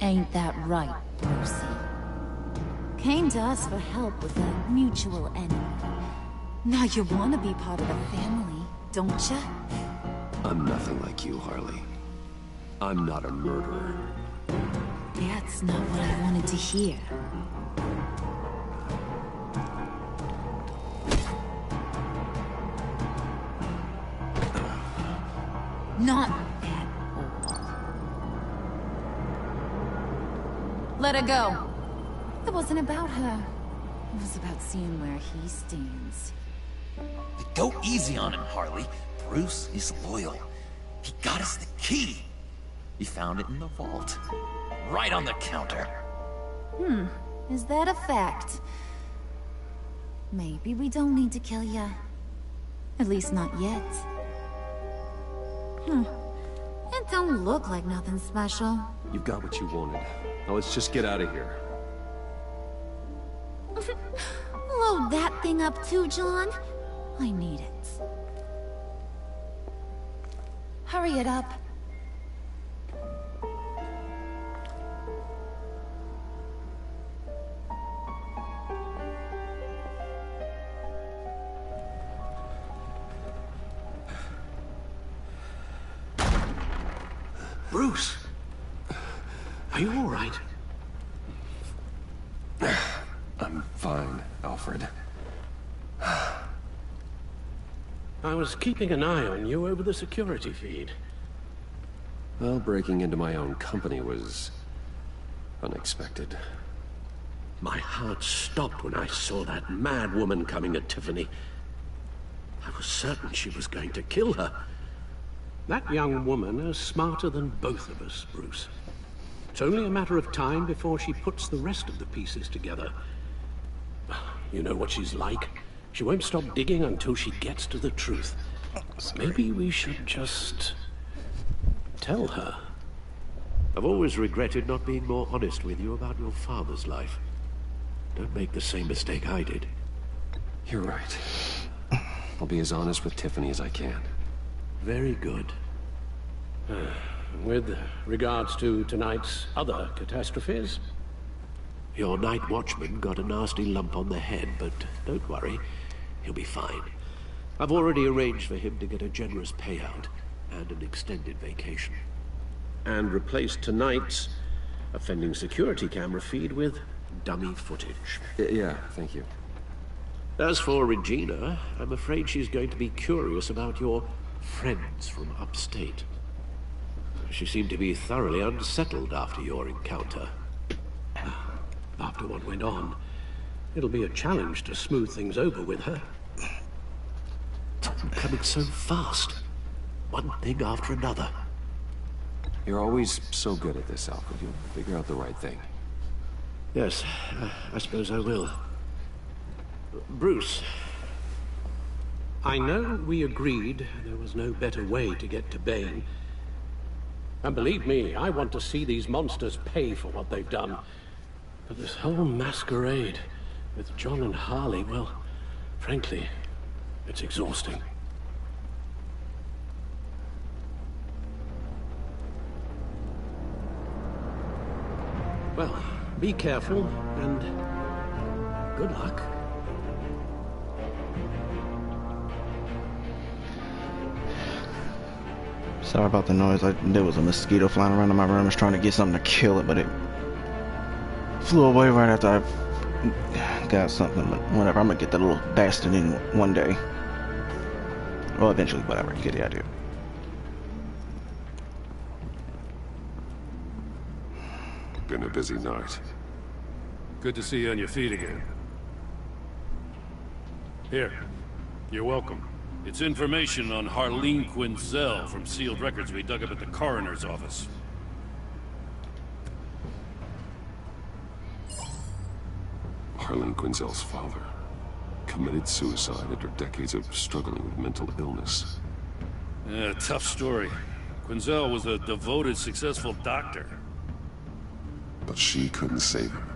Ain't that right, Brucey? Came to us for help with a mutual enemy. Now you want to be part of the family, don't ya? I'm nothing like you, Harley. I'm not a murderer. That's not what I wanted to hear. Not at all. Let her go. It wasn't about her. It was about seeing where he stands. Go easy on him, Harley. Bruce is loyal. He got us the key. He found it in the vault. Right on the counter. Is that a fact? Maybe we don't need to kill ya. At least not yet. It don't look like nothing special. You've got what you wanted. Now let's just get out of here. Load that thing up too, John. I need it. Hurry it up. Bruce! Are you all right? I'm fine, Alfred. I was keeping an eye on you over the security feed. Well, breaking into my own company was unexpected. My heart stopped when I saw that mad woman coming at Tiffany. I was certain she was going to kill her. That young woman is smarter than both of us, Bruce. It's only a matter of time before she puts the rest of the pieces together. You know what she's like. She won't stop digging until she gets to the truth. Maybe we should just tell her. I've always regretted not being more honest with you about your father's life. Don't make the same mistake I did. You're right. I'll be as honest with Tiffany as I can. Very good. With regards to tonight's other catastrophes, your night watchman got a nasty lump on the head, but don't worry, he'll be fine. I've already arranged for him to get a generous payout and an extended vacation. And replaced tonight's offending security camera feed with dummy footage. Yeah, thank you. As for Regina, I'm afraid she's going to be curious about your friends from upstate. She seemed to be thoroughly unsettled after your encounter. After what went on, it'll be a challenge to smooth things over with her. It's coming so fast. One thing after another. You're always so good at this, Alfred. You'll figure out the right thing. Yes, I suppose I will. Bruce, I know we agreed there was no better way to get to Bane. And believe me, I want to see these monsters pay for what they've done. But this whole masquerade with John and Harley, well, frankly, it's exhausting. Well, be careful, and good luck. Sorry about the noise. There was a mosquito flying around in my room. I was trying to get something to kill it, but it flew away right after I got something. But whatever, I'm gonna get that little bastard in one day. Well, eventually, whatever. You get the idea. Been a busy night. Good to see you on your feet again. Here, you're welcome. It's information on Harlene Quinzel from sealed records we dug up at the coroner's office. Harlene Quinzel's father committed suicide after decades of struggling with mental illness. Yeah, tough story. Quinzel was a devoted, successful doctor. But she couldn't save him.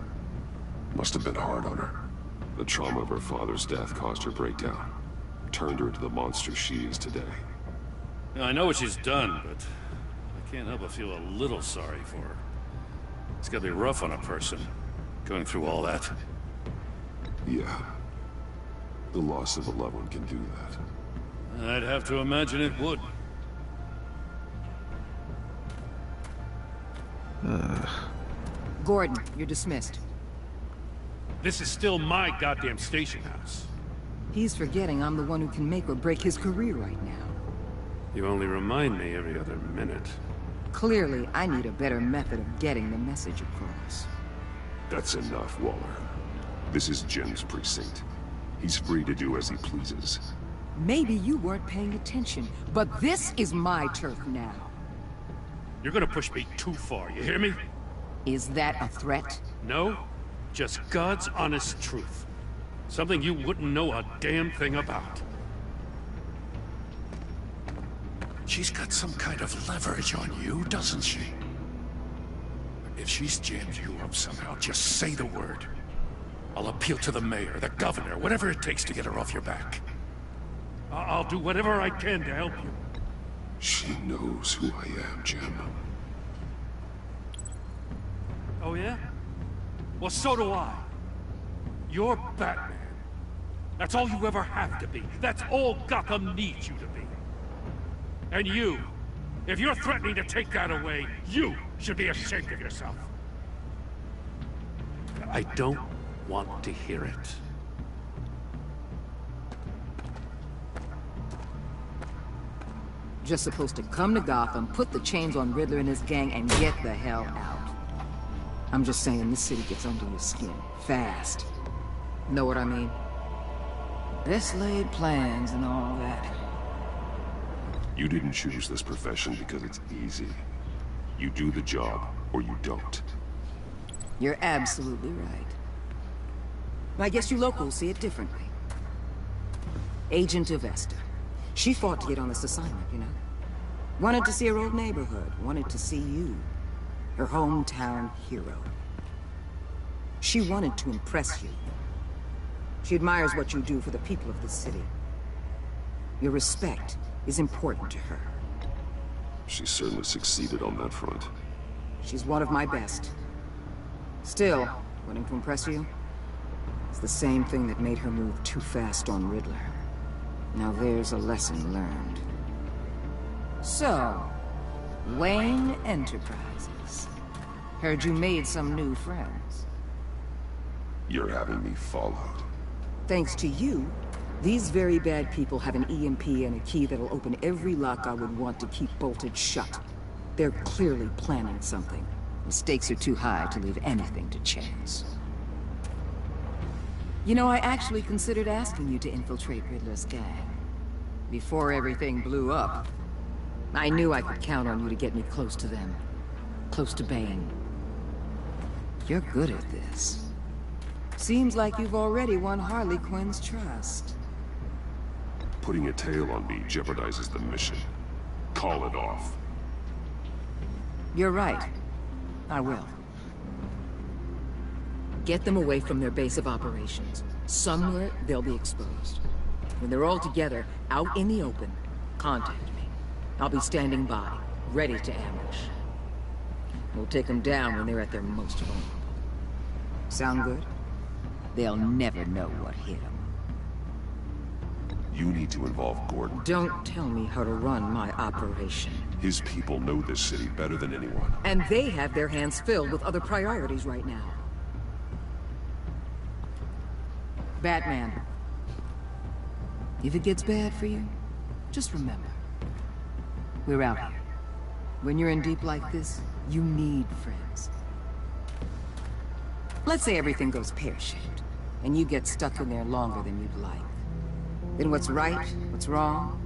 Must have been hard on her. The trauma of her father's death caused her breakdown. Turned her into the monster she is today. Now, I know what she's done, but I can't help but feel a little sorry for her. It's gotta be rough on a person, going through all that. Yeah. The loss of a loved one can do that. I'd have to imagine it would. Gordon, you're dismissed. This is still my goddamn station house. He's forgetting I'm the one who can make or break his career right now. You only remind me every other minute. Clearly, I need a better method of getting the message across. That's enough, Waller. This is Jim's precinct. He's free to do as he pleases. Maybe you weren't paying attention, but this is my turf now. You're gonna push me too far, you hear me? Is that a threat? No, just God's honest truth. Something you wouldn't know a damn thing about. She's got some kind of leverage on you, doesn't she? If she's jammed you up somehow, just say the word. I'll appeal to the mayor, the governor, whatever it takes to get her off your back. I'll do whatever I can to help you. She knows who I am, Jim. Oh yeah? Well, so do I. You're Batman. That's all you ever have to be. That's all Gotham needs you to be. And you, if you're threatening to take that away, you should be ashamed of yourself. I don't want to hear it. Just supposed to come to Gotham, put the chains on Riddler and his gang, and get the hell out. I'm just saying, this city gets under your skin. Fast. Know what I mean? Best laid plans and all that. You didn't choose this profession because it's easy. You do the job, or you don't. You're absolutely right. I guess you locals see it differently. Agent Avesta. She fought to get on this assignment, you know? Wanted to see her old neighborhood. Wanted to see you. Her hometown hero. She wanted to impress you. She admires what you do for the people of the city. Your respect is important to her. She certainly succeeded on that front. She's one of my best. Still, wanting to impress you? It's the same thing that made her move too fast on Riddler. Now there's a lesson learned. So, Wayne Enterprises. Heard you made some new friends. You're having me followed. Thanks to you, these very bad people have an EMP and a key that'll open every lock I would want to keep bolted shut. They're clearly planning something. The stakes are too high to leave anything to chance. You know, I actually considered asking you to infiltrate Riddler's gang. Before everything blew up, I knew I could count on you to get me close to them. Close to Bane. You're good at this. Seems like you've already won Harley Quinn's trust. Putting a tail on me jeopardizes the mission. Call it off. You're right. I will. Get them away from their base of operations. Somewhere they'll be exposed. When they're all together, out in the open, contact me. I'll be standing by, ready to ambush. We'll take them down when they're at their most vulnerable. Sound good? They'll never know what hit them. You need to involve Gordon. Don't tell me how to run my operation. His people know this city better than anyone. And they have their hands filled with other priorities right now. Batman. If it gets bad for you, just remember. We're out here. When you're in deep like this, you need friends. Let's say everything goes pear-shaped, and you get stuck in there longer than you'd like. Then what's right, what's wrong,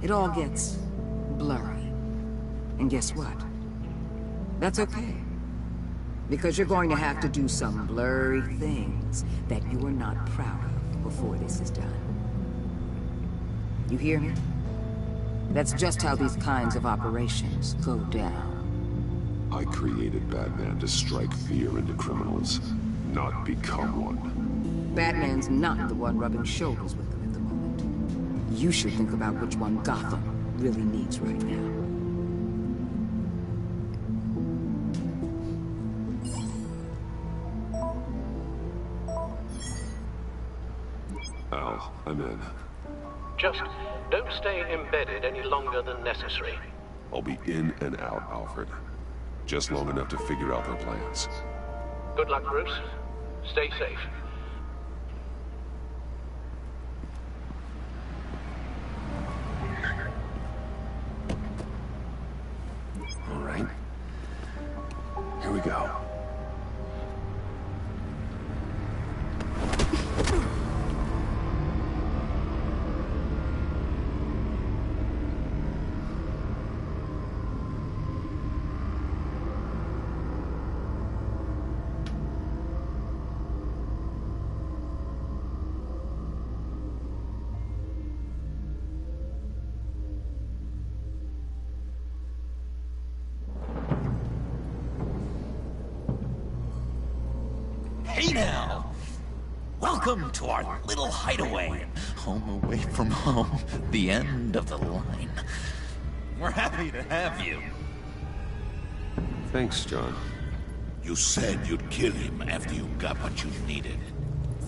it all gets blurry. And guess what? That's okay. Because you're going to have to do some blurry things that you are not proud of before this is done. You hear me? That's just how these kinds of operations go down. I created Batman to strike fear into criminals, not become one. Batman's not the one rubbing shoulders with them at the moment. You should think about which one Gotham really needs right now. Al, I'm in. Just don't stay embedded any longer than necessary. I'll be in and out, Alfred. Just long enough to figure out their plans. Good luck, Bruce. Stay safe. All right. Here we go. Hey now! Welcome to our little hideaway. Home away from home. The end of the line. We're happy to have you. Thanks, John. You said you'd kill him after you got what you needed.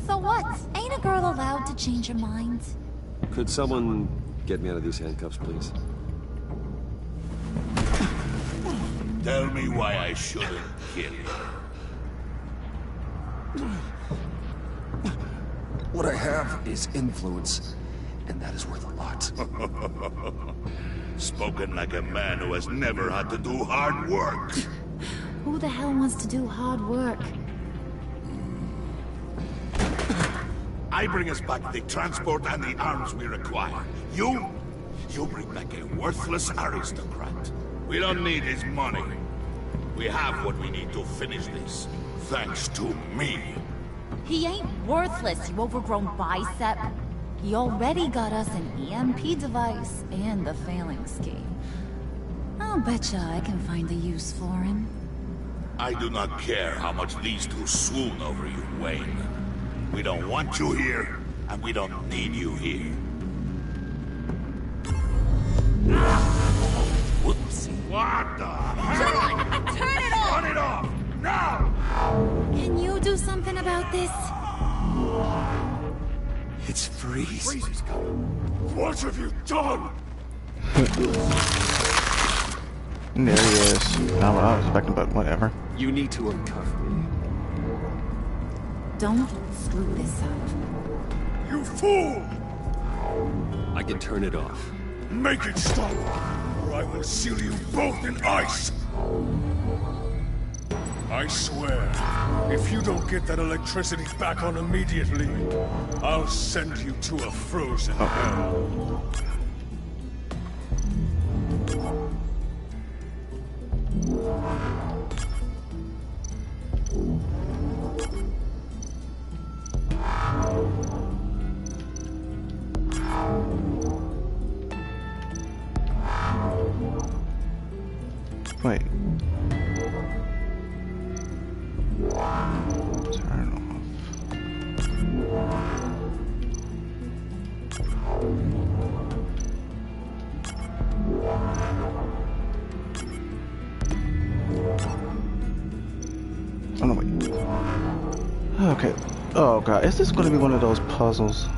So what? Ain't a girl allowed to change her mind? Could someone get me out of these handcuffs, please? Tell me why I shouldn't kill you. What I have is influence, and that is worth a lot. Spoken like a man who has never had to do hard work. Who the hell wants to do hard work? I bring us back the transport and the arms we require. You bring back a worthless aristocrat. We don't need his money. We have what we need to finish this, thanks to me. He ain't worthless, you overgrown bicep. He already got us an EMP device and the failing scheme. I'll betcha I can find a use for him. I do not care how much these two swoon over you, Wayne. We don't want you here, and we don't need you here. Whoops. What the hell? John, turn it off! Turn it off! Now! Can you do something about this? It's Freeze. Freeze is coming. What have you done? There he is. I was expecting, but whatever. You need to uncuff me. Don't screw this up. You fool! I can turn it off. Make it stop, or I will seal you both in ice! I swear, if you don't get that electricity back on immediately, I'll send you to a frozen hell. Wait. Turn off. Oh no, wait. Okay. Oh god, is this gonna be one of those puzzles?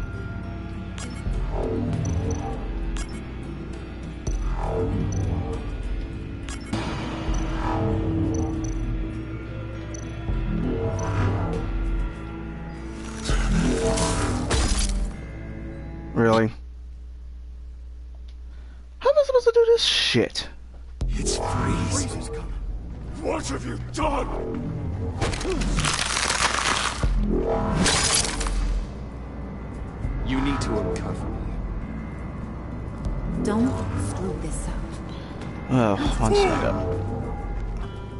Really? How am I supposed to do this shit? It's Freeze. What have you done? You need to uncover me. Don't screw this up. Oh, one second.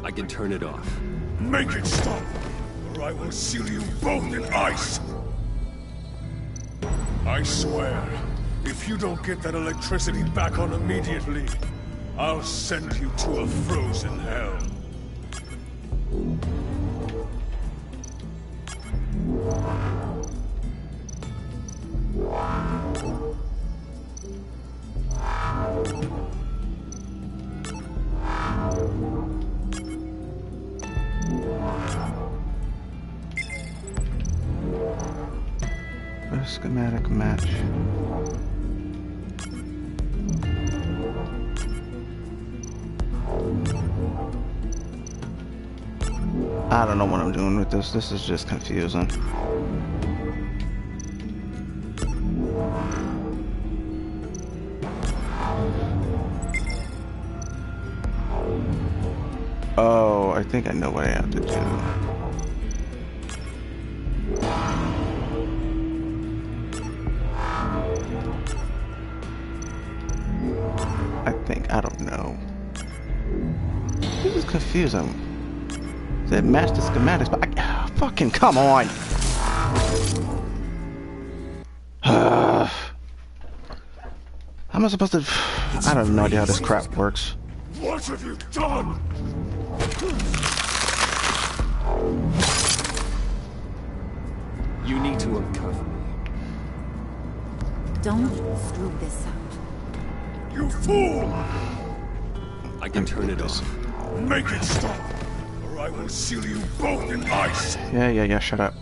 I can turn it off. Make it stop, or I will seal you both in ice. I swear, if you don't get that electricity back on immediately, I'll send you to a frozen hell. Schematic match. I don't know what I'm doing with this. This is just confusing. Oh, I think I know what I have to do. I don't know. This is confusing. It matched the schematics, but fucking come on. How am I supposed to? I have no idea how this crap works. What have you done? You need to uncover me. Don't screw this up. You fool! I can turn it off. Make it stop, or I will seal you both in ice. Yeah, shut up.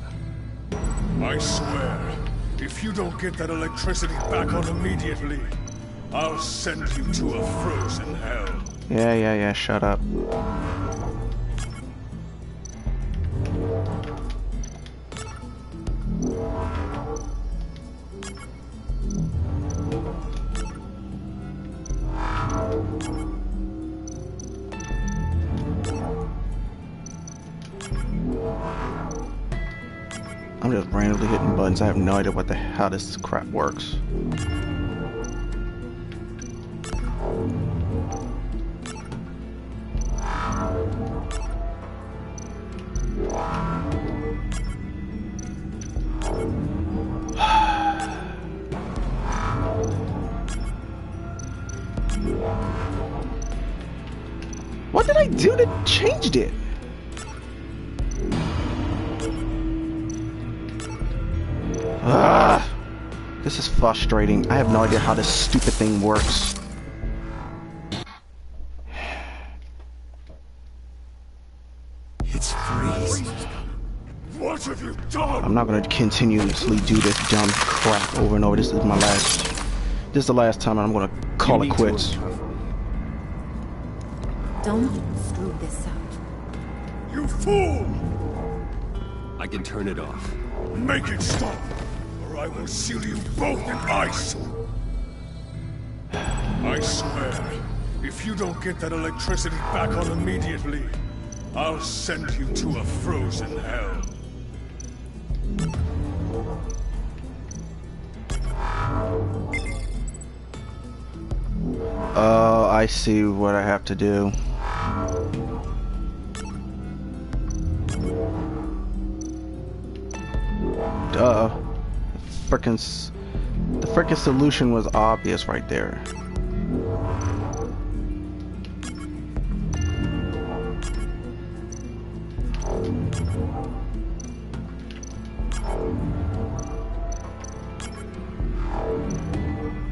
I swear, if you don't get that electricity back on immediately, I'll send you to a frozen hell. Yeah, shut up. I'm just randomly hitting buttons. I have no idea how this crap works. What did I do that changed it? This is frustrating. I have no idea how this stupid thing works. It's Freeze. What have you done? I'm not going to continuously do this dumb crap over and over. This is the last time, and I'm going to call it quits. Don't screw this up. You fool! I can turn it off. Make it stop, or I will seal you both in ice. I swear, if you don't get that electricity back on immediately, I'll send you to a frozen hell. Oh, I see what I have to do. Duh. The frickin' solution was obvious right there.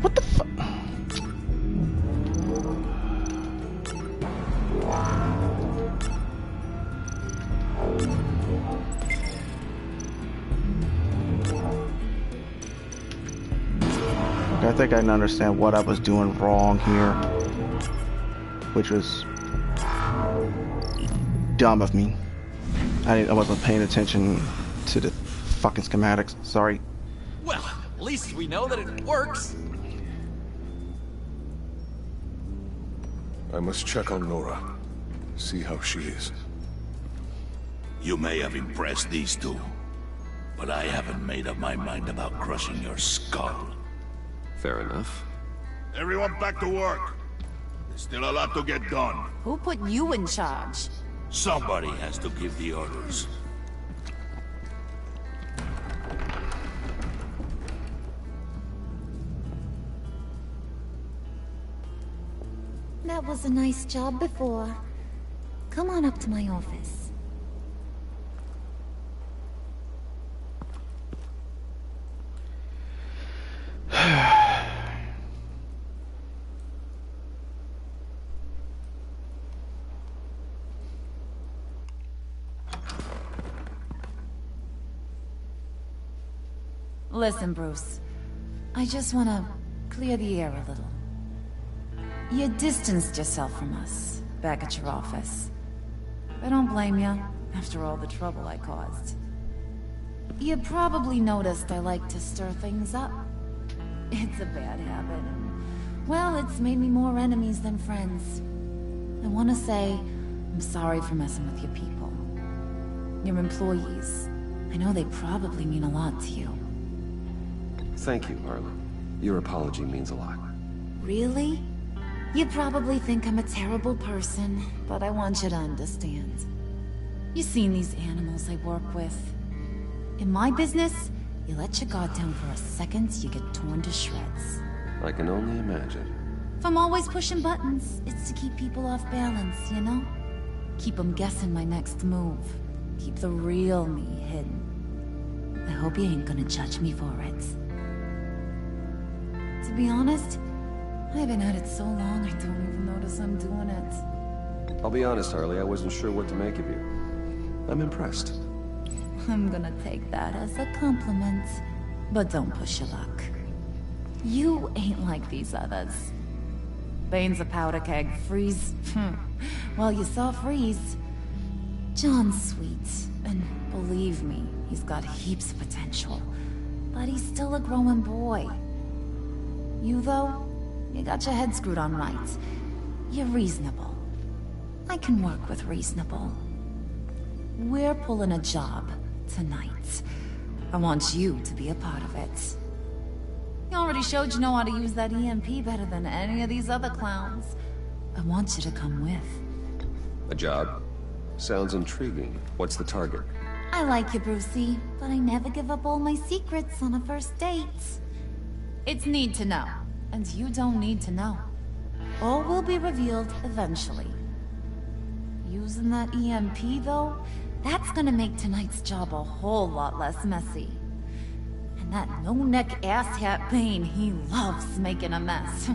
What the fuck? I think I didn't understand what I was doing wrong here, which was dumb of me. I wasn't paying attention to the fucking schematics. Sorry. Well, at least we know that it works. I must check on Nora. See how she is. You may have impressed these two, but I haven't made up my mind about crushing your skull. Fair enough. Everyone back to work. There's still a lot to get done. Who put you in charge? Somebody has to give the orders. That was a nice job before. Come on up to my office. Listen, Bruce. I just want to clear the air a little. You distanced yourself from us, back at your office. I don't blame you, after all the trouble I caused. You probably noticed I like to stir things up. It's a bad habit, and, well, it's made me more enemies than friends. I want to say, I'm sorry for messing with your people. Your employees. I know they probably mean a lot to you. Thank you, Harley. Your apology means a lot. Really? You probably think I'm a terrible person, but I want you to understand. You've seen these animals I work with. In my business, you let your guard down for a second, you get torn to shreds. I can only imagine. If I'm always pushing buttons, it's to keep people off balance, you know? Keep them guessing my next move. Keep the real me hidden. I hope you ain't gonna judge me for it. To be honest, I've been at it so long I don't even notice I'm doing it. I'll be honest, Harley, I wasn't sure what to make of you. I'm impressed. I'm gonna take that as a compliment. But don't push your luck. You ain't like these others. Bane's a powder keg. Freeze? Well, you saw Freeze. John's sweet, and believe me, he's got heaps of potential. But he's still a growing boy. You, though, you got your head screwed on right. You're reasonable. I can work with reasonable. We're pulling a job tonight. I want you to be a part of it. You already showed you know how to use that EMP better than any of these other clowns. I want you to come with. A job? Sounds intriguing. What's the target? I like you, Brucey, but I never give up all my secrets on a first date. It's need to know, and you don't need to know. All will be revealed eventually. Using that EMP, though, that's gonna make tonight's job a whole lot less messy. And that no-neck asshat Bane, he loves making a mess.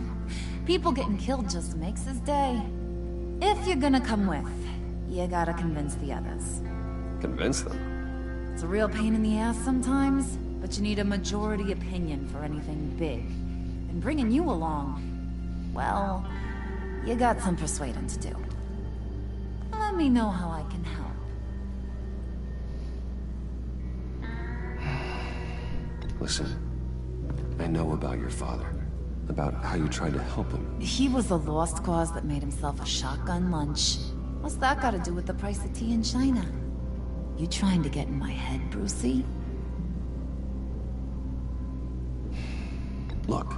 People getting killed just makes his day. If you're gonna come with, you gotta convince the others. Convince them? It's a real pain in the ass sometimes, but you need a majority opinion for anything big. And bringing you along, well, you got some persuading to do. Let me know how I can help. Listen, I know about your father. About how you tried to help him. He was a lost cause that made himself a shotgun lunch. What's that got to do with the price of tea in China? You trying to get in my head, Brucey? Look,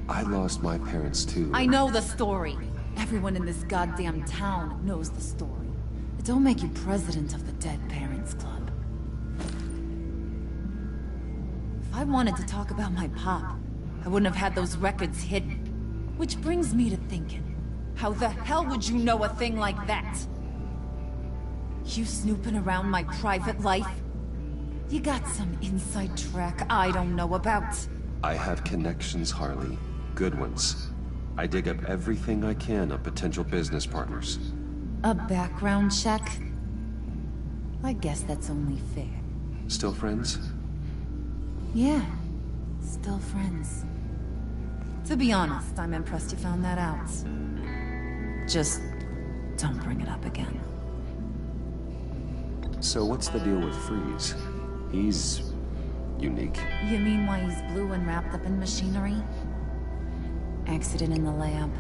I lost my parents too. I know the story. Everyone in this goddamn town knows the story. It don't make you president of the Dead Parents Club. If I wanted to talk about my pop, I wouldn't have had those records hidden. Which brings me to thinking, how the hell would you know a thing like that? You snooping around my private life? You got some inside track I don't know about. I have connections, Harley. Good ones. I dig up everything I can of potential business partners. A background check? I guess that's only fair. Still friends? Yeah, still friends. To be honest, I'm impressed you found that out. Just don't bring it up again. So what's the deal with Freeze? He's unique. You mean why he's blue and wrapped up in machinery? Accident in the lab.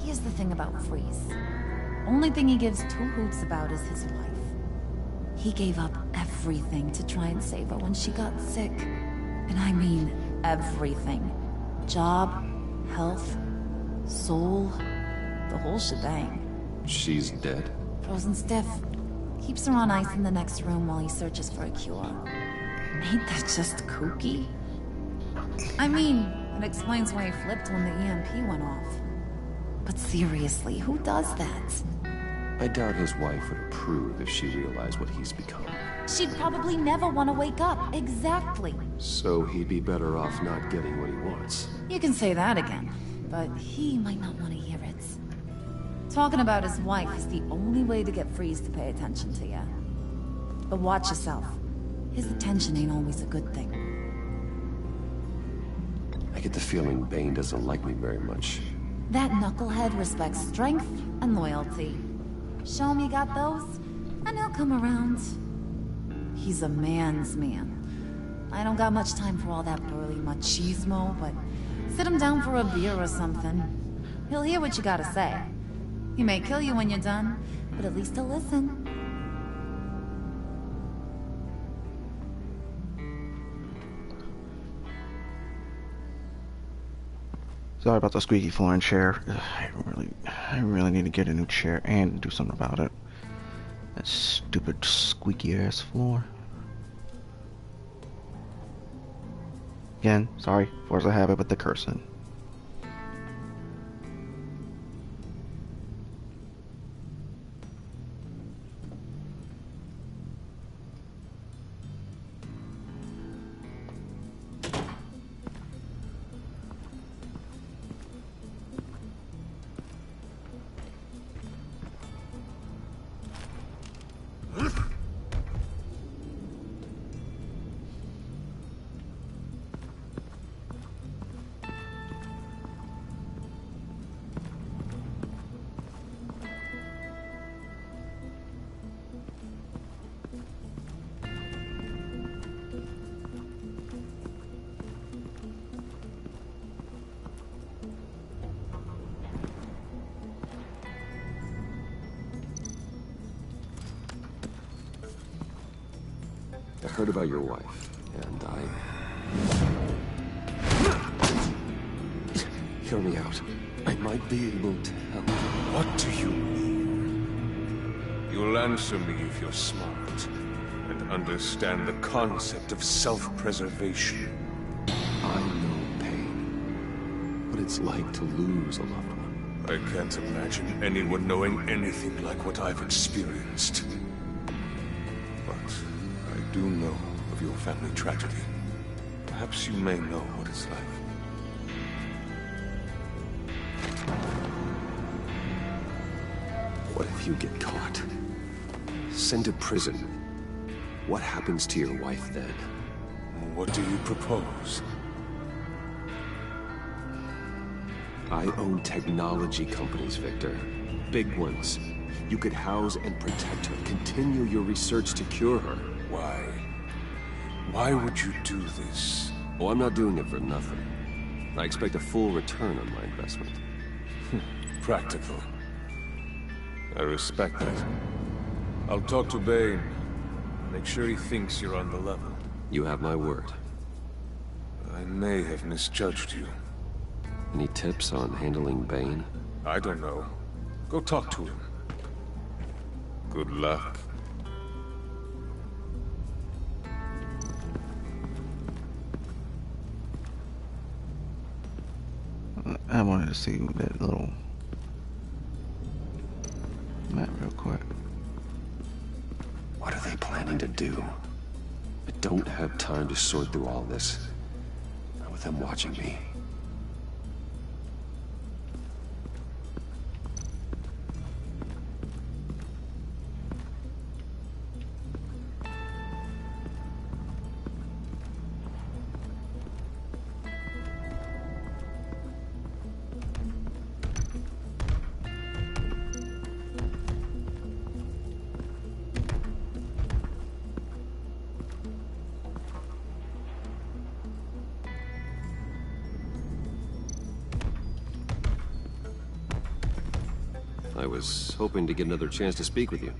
Here's the thing about Freeze. Only thing he gives two hoots about is his wife. He gave up everything to try and save her when she got sick. And I mean everything. Job, health, soul, the whole shebang. She's dead? Frozen stiff. Keeps her on ice in the next room while he searches for a cure. Ain't that just kooky? I mean, it explains why he flipped when the EMP went off. But seriously, who does that? I doubt his wife would approve if she realized what he's become. She'd probably never want to wake up. Exactly. So he'd be better off not getting what he wants. You can say that again, but he might not want to hear it. Talking about his wife is the only way to get Freeze to pay attention to you. But watch yourself. His attention ain't always a good thing. I get the feeling Bane doesn't like me very much. That knucklehead respects strength and loyalty. Show him you got those, and he'll come around. He's a man's man. I don't got much time for all that burly machismo, but sit him down for a beer or something. He'll hear what you gotta say. He may kill you when you're done, but at least he'll listen. Sorry about the squeaky floor and chair. I really need to get a new chair and do something about it. That stupid squeaky ass floor. Again, sorry, force a habit with the cursing. I heard about your wife, and Hear me out. I might be able to help. What do you mean? You'll answer me if you're smart, and understand the concept of self-preservation. I know pain. What it's like to lose a loved one. I can't imagine anyone knowing anything like what I've experienced. But I do know of your family tragedy. Perhaps you may know what it's like. What if you get caught? Sent to prison. What happens to your wife then? What do you propose? I own technology companies, Victor. Big ones. You could house and protect her. Continue your research to cure her. Why? Why would you do this? Oh, I'm not doing it for nothing. I expect a full return on my investment. Practical. I respect that. I'll talk to Bane. Make sure he thinks you're on the level. You have my word. I may have misjudged you. Any tips on handling Bane? I don't know. Go talk to him. Good luck. I wanted to see that little map real quick. What are they planning to do? don't have time to sort through all this. Not with them watching me. I was hoping to get another chance to speak with you.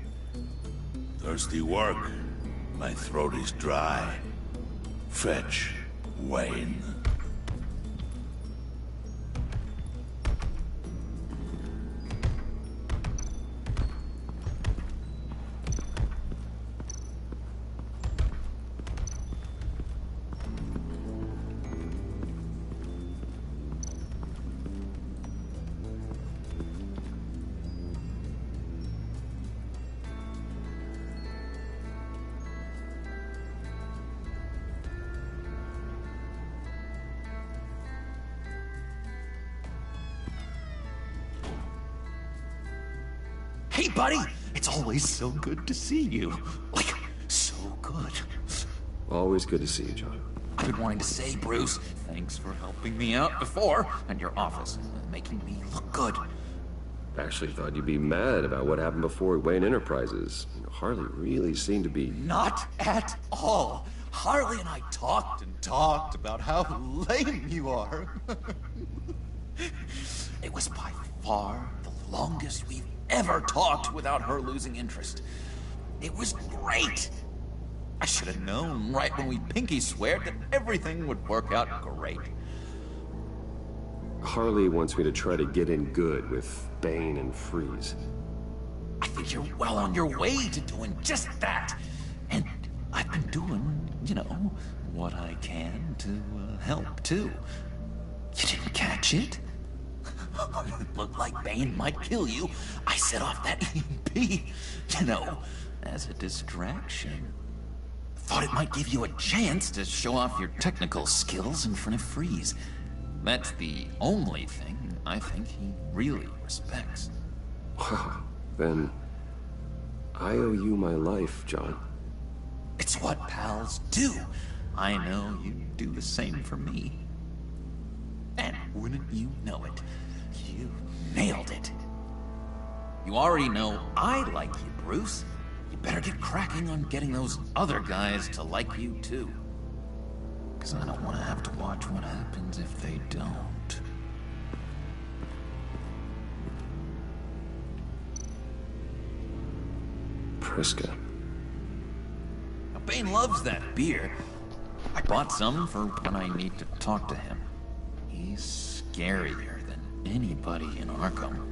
Thirsty work. My throat is dry. Fetch Wayne. Hey, buddy! It's always so good to see you. Like, so good. Always good to see you, John. I've been wanting to say, Bruce, thanks for helping me out before, and your office, making me look good. Actually thought you'd be mad about what happened before at Wayne Enterprises. Harley really seemed to be... Not at all. Harley and I talked and talked about how lame you are. It was by far the longest we've ever talked without her losing interest. It was great. I should have known right when we pinky sweared that everything would work out great. Harley wants me to try to get in good with Bane and Freeze. I think you're well on your way to doing just that. And I've been doing, you know, what I can to help too. You didn't catch it? It looked like Bane might kill you. I set off that EMP, you know, as a distraction. Thought it might give you a chance to show off your technical skills in front of Freeze. That's the only thing I think he really respects. Wow, then I owe you my life, John. It's what pals do. I know you do the same for me. And wouldn't you know it, you nailed it. You already know I like you, Bruce. You better get cracking on getting those other guys to like you too. Because I don't want to have to watch what happens if they don't. Priska. Now, Bane loves that beer. I bought some for when I need to talk to him. He's scarier than anybody in Arkham.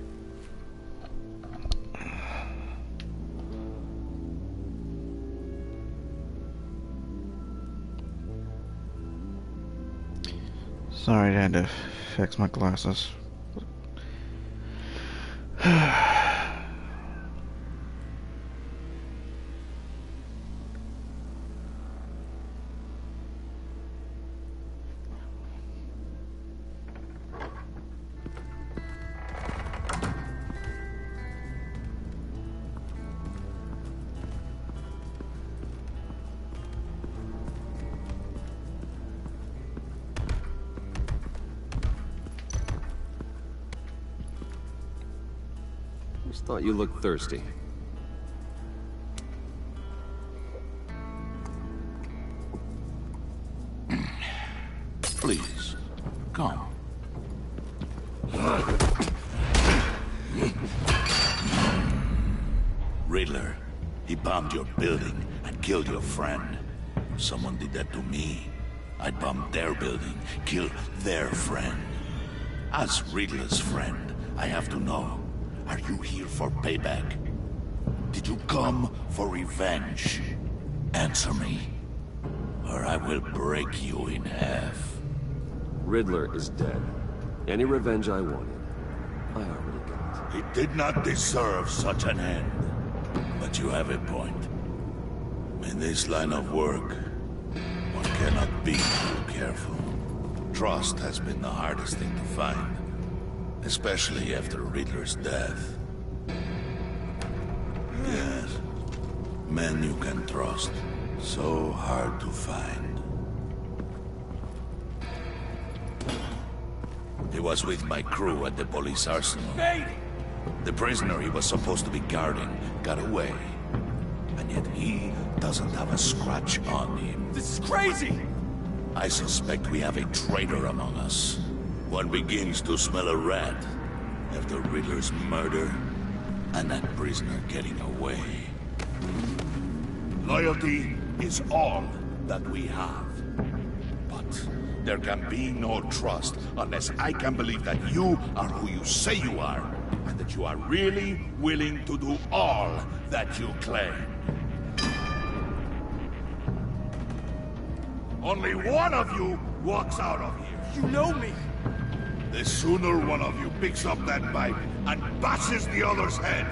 Sorry, I had to fix my glasses. Just thought you looked thirsty. Please, come. Riddler, he bombed your building and killed your friend. If someone did that to me, I'd bomb their building, kill their friend. As Riddler's friend, I have to know, are you here for payback? Did you come for revenge? Answer me, or I will break you in half. Riddler is dead. Any revenge I wanted, I already got. He did not deserve such an end. But you have a point. In this line of work, Be careful. Trust has been the hardest thing to find. Especially after Riddler's death. Yes. Men you can trust. So hard to find. He was with my crew at the police arsenal. Bane! The prisoner he was supposed to be guarding got away. And yet he doesn't have a scratch on him. This is crazy! I suspect we have a traitor among us. One begins to smell a rat after Riddler's murder and that prisoner getting away. Loyalty is all that we have. But there can be no trust unless I can believe that you are who you say you are, and that you are really willing to do all that you claim. Only one of you walks out of here. You know me! The sooner one of you picks up that pipe and bashes the other's head,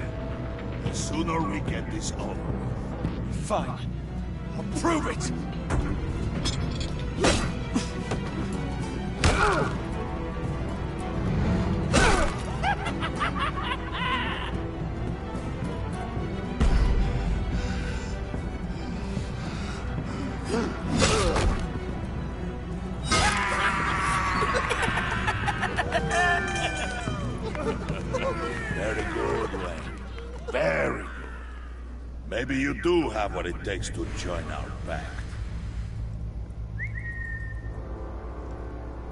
the sooner we get this over. Fine. I'll prove it! Very good, Wayne. Very good. Maybe you do have what it takes to join our pact.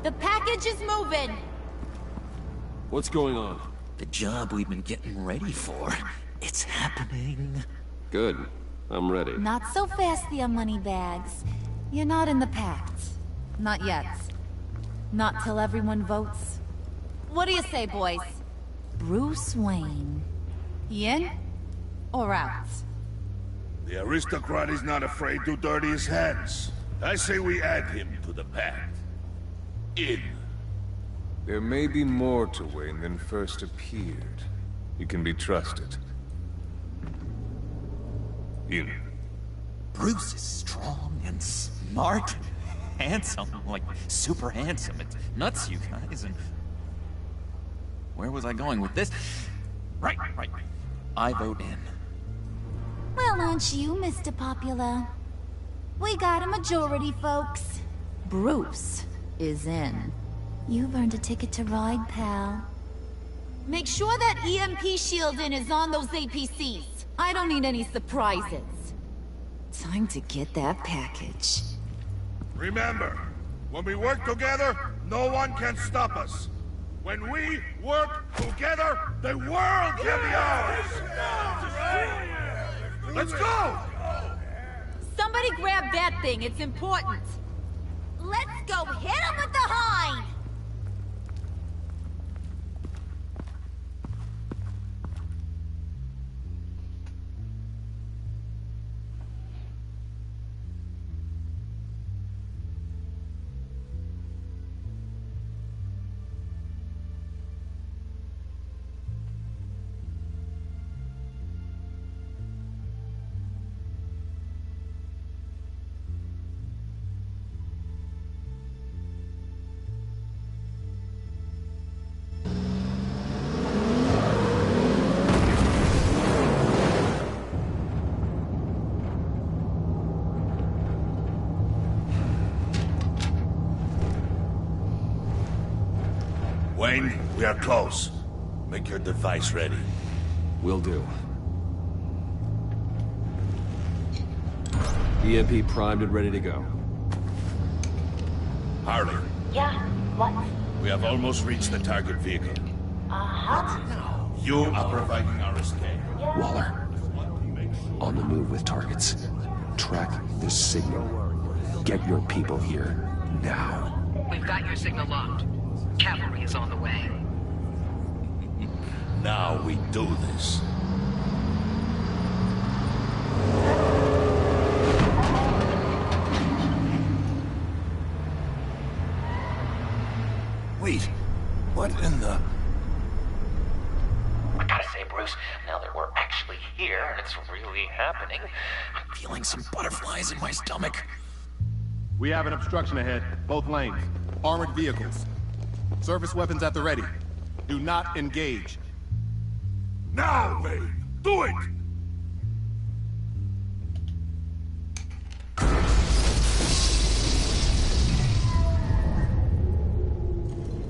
The package is moving! What's going on? The job we've been getting ready for. It's happening. Good. I'm ready. Not so fast, the Moneybags. You're not in the pact. Not yet. Not till everyone votes. What do you say, boys? Bruce Wayne. He in? Or out? The aristocrat is not afraid to dirty his hands. I say we add him to the pact. In. There may be more to Wayne than first appeared. He can be trusted. In. Bruce is strong and smart and handsome. Like, super handsome. It's nuts, you guys, and... Where was I going with this? Right. I vote in. Well, aren't you, Mr. Popular? We got a majority, folks. Bruce is in. You've earned a ticket to ride, pal. Make sure that EMP shielding is on those APCs. I don't need any surprises. Time to get that package. Remember, when we work together, no one can stop us. When we work together, the world can be ours! Let's go! Somebody grab that thing, it's important. Let's go hit him with the hind! Wayne, we are close. Make your device ready. Will do. EMP primed and ready to go. Harley, Yeah, what? we have almost reached the target vehicle. Uh-huh. You are providing our escape. Waller. On the move with targets. Track this signal. Get your people here. Now. We've got your signal locked. Cavalry is on the way. Now we do this. Wait, what in the... I gotta say, Bruce, now that we're actually here and it's really happening, I'm feeling some butterflies in my stomach. We have an obstruction ahead, both lanes. Armored vehicles. Service weapons at the ready. Do not engage. Now, Bane! Do it!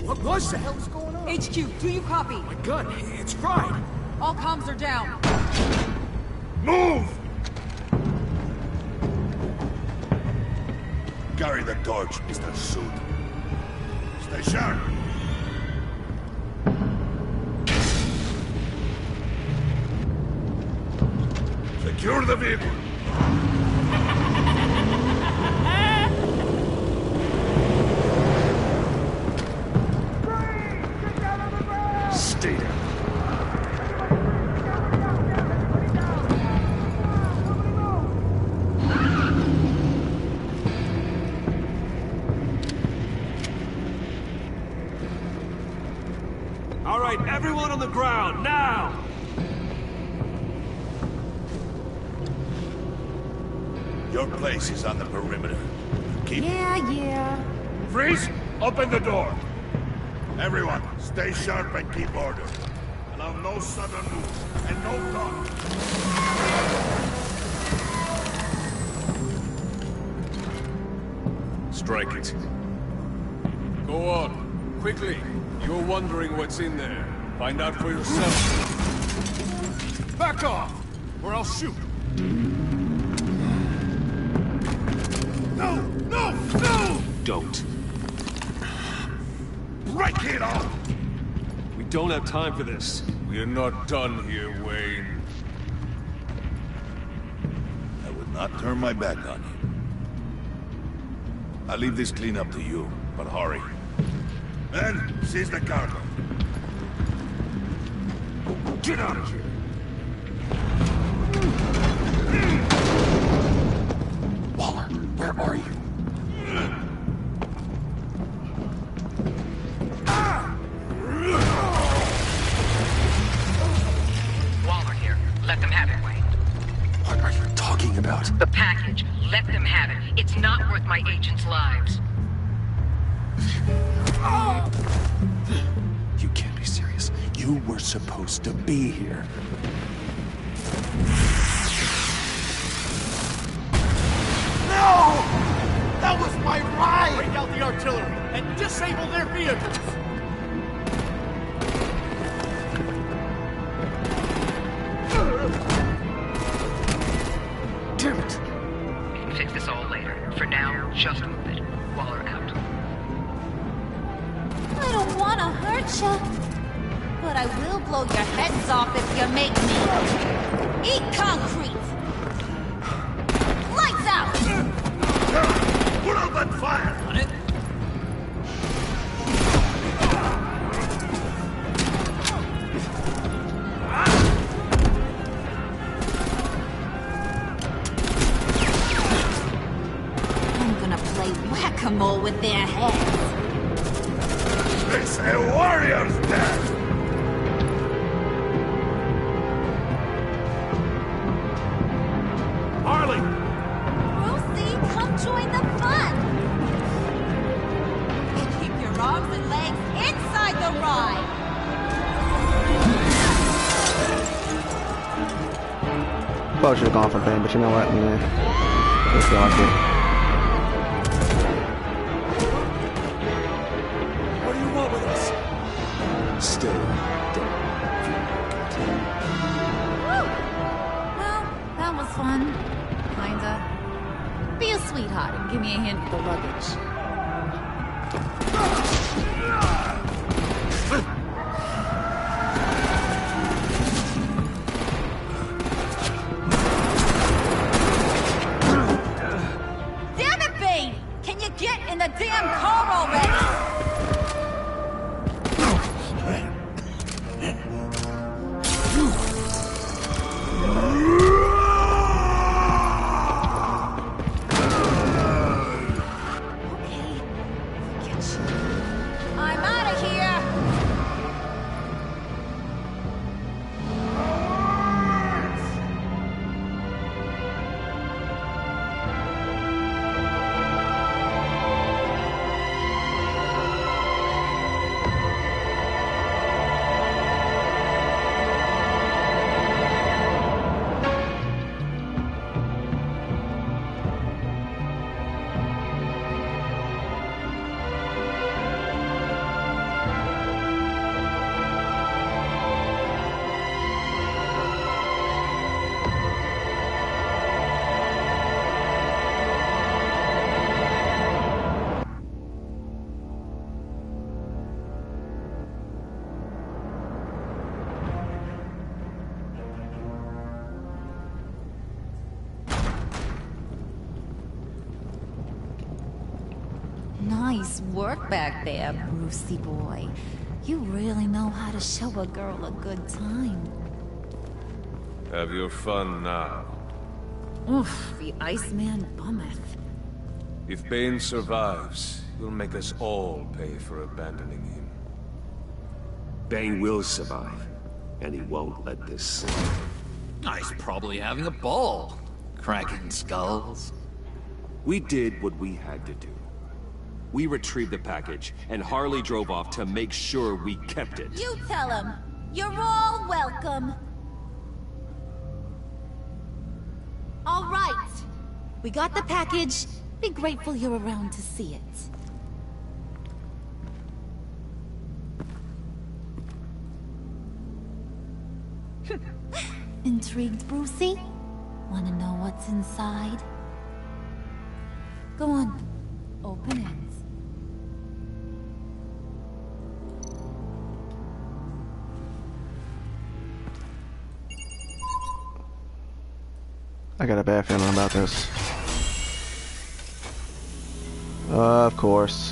What was that? What the hell's going on? HQ, do you copy? My gun, it's fried. All comms are down. Move! Carry the torch, Mr. Suit. Stay sharp. Secure the vehicle. Stay down. All right, everyone on the ground, now! Your place is on the perimeter. Keep... Yeah. Freeze! Open the door! Everyone, stay sharp and keep order. Allow no sudden moves, and no talk. Strike it. Go on. Quickly. You're wondering what's in there. Find out for yourself. Back off, or I'll shoot. No! No! No! Don't. Break it off! We don't have time for this. We're not done here, Wayne. I would not turn my back on you. I'll leave this cleanup to you, but hurry. Then, seize the cargo. Get out of here! Waller, where are you? Waller here. Let them have it, Wayne. What are you talking about? The package. Let them have it. It's not worth my agents' lives. You can't be serious. You were supposed to be here. No! That was my ride! Break out the artillery and disable their vehicles! Damn it! We can fix this all later. For now, just move it. Waller out. I don't want to hurt you, but I will blow your heads off if you make me. Eat concrete! Lights out! Put up that fire! On it? I'm gonna play whack-a-mole with their heads. It's a warrior's death! Harley! Lucy, come join the fun! Keep your arms and legs inside the ride! Probably should have gone for Bane, but you know what? Yeah. Just feel like it. What do you want with us? Stay dead. Woo! Well, that was fun. Kinda. Be a sweetheart and give me a hand with the luggage. Damn it, Bane! Can you get in the damn car already? I'm out of here! Nice work back there, Brucey boy. You really know how to show a girl a good time. Have your fun now. Oof, the Iceman bummeth. If Bane survives, he'll make us all pay for abandoning him. Bane will survive, and he won't let this slip. He's probably having a ball, cracking skulls. We did what we had to do. We retrieved the package, and Harley drove off to make sure we kept it. You tell him. You're all welcome. All right. We got the package. Be grateful you're around to see it. Intrigued, Brucey? Wanna know what's inside? Go on. Open it. I got a bad feeling about this. Of course.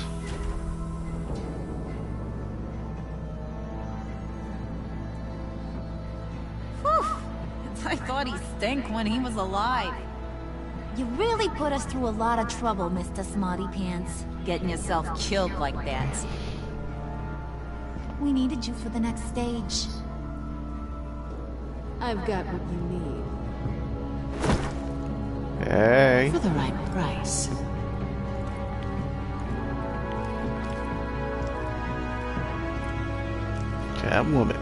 Whew. I thought he stank when he was alive. You really put us through a lot of trouble, Mr. Smarty Pants. Getting yourself killed like that. We needed you for the next stage. I've got what you need. Hey. For the right price. Catwoman.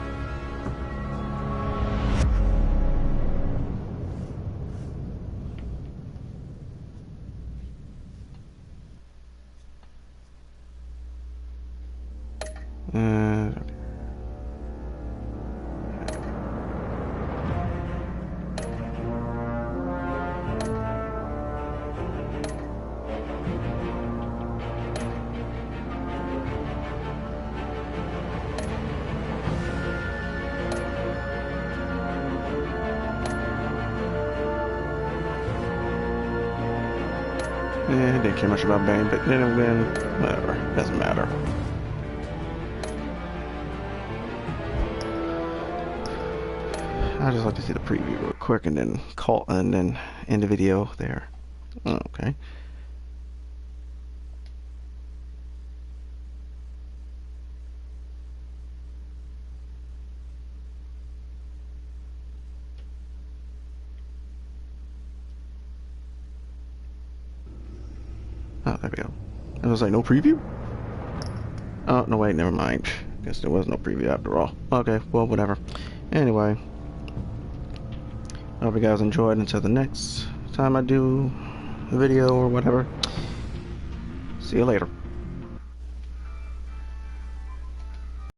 Didn't care much about Bane, but then again, whatever, doesn't matter. I just like to see the preview real quick and then end the video there. Oh, okay. Oh, there we go. It was like no preview? Oh, no, wait, never mind. Guess there was no preview after all. Okay, well, whatever. Anyway. I hope you guys enjoyed. Until the next time I do a video or whatever. See you later.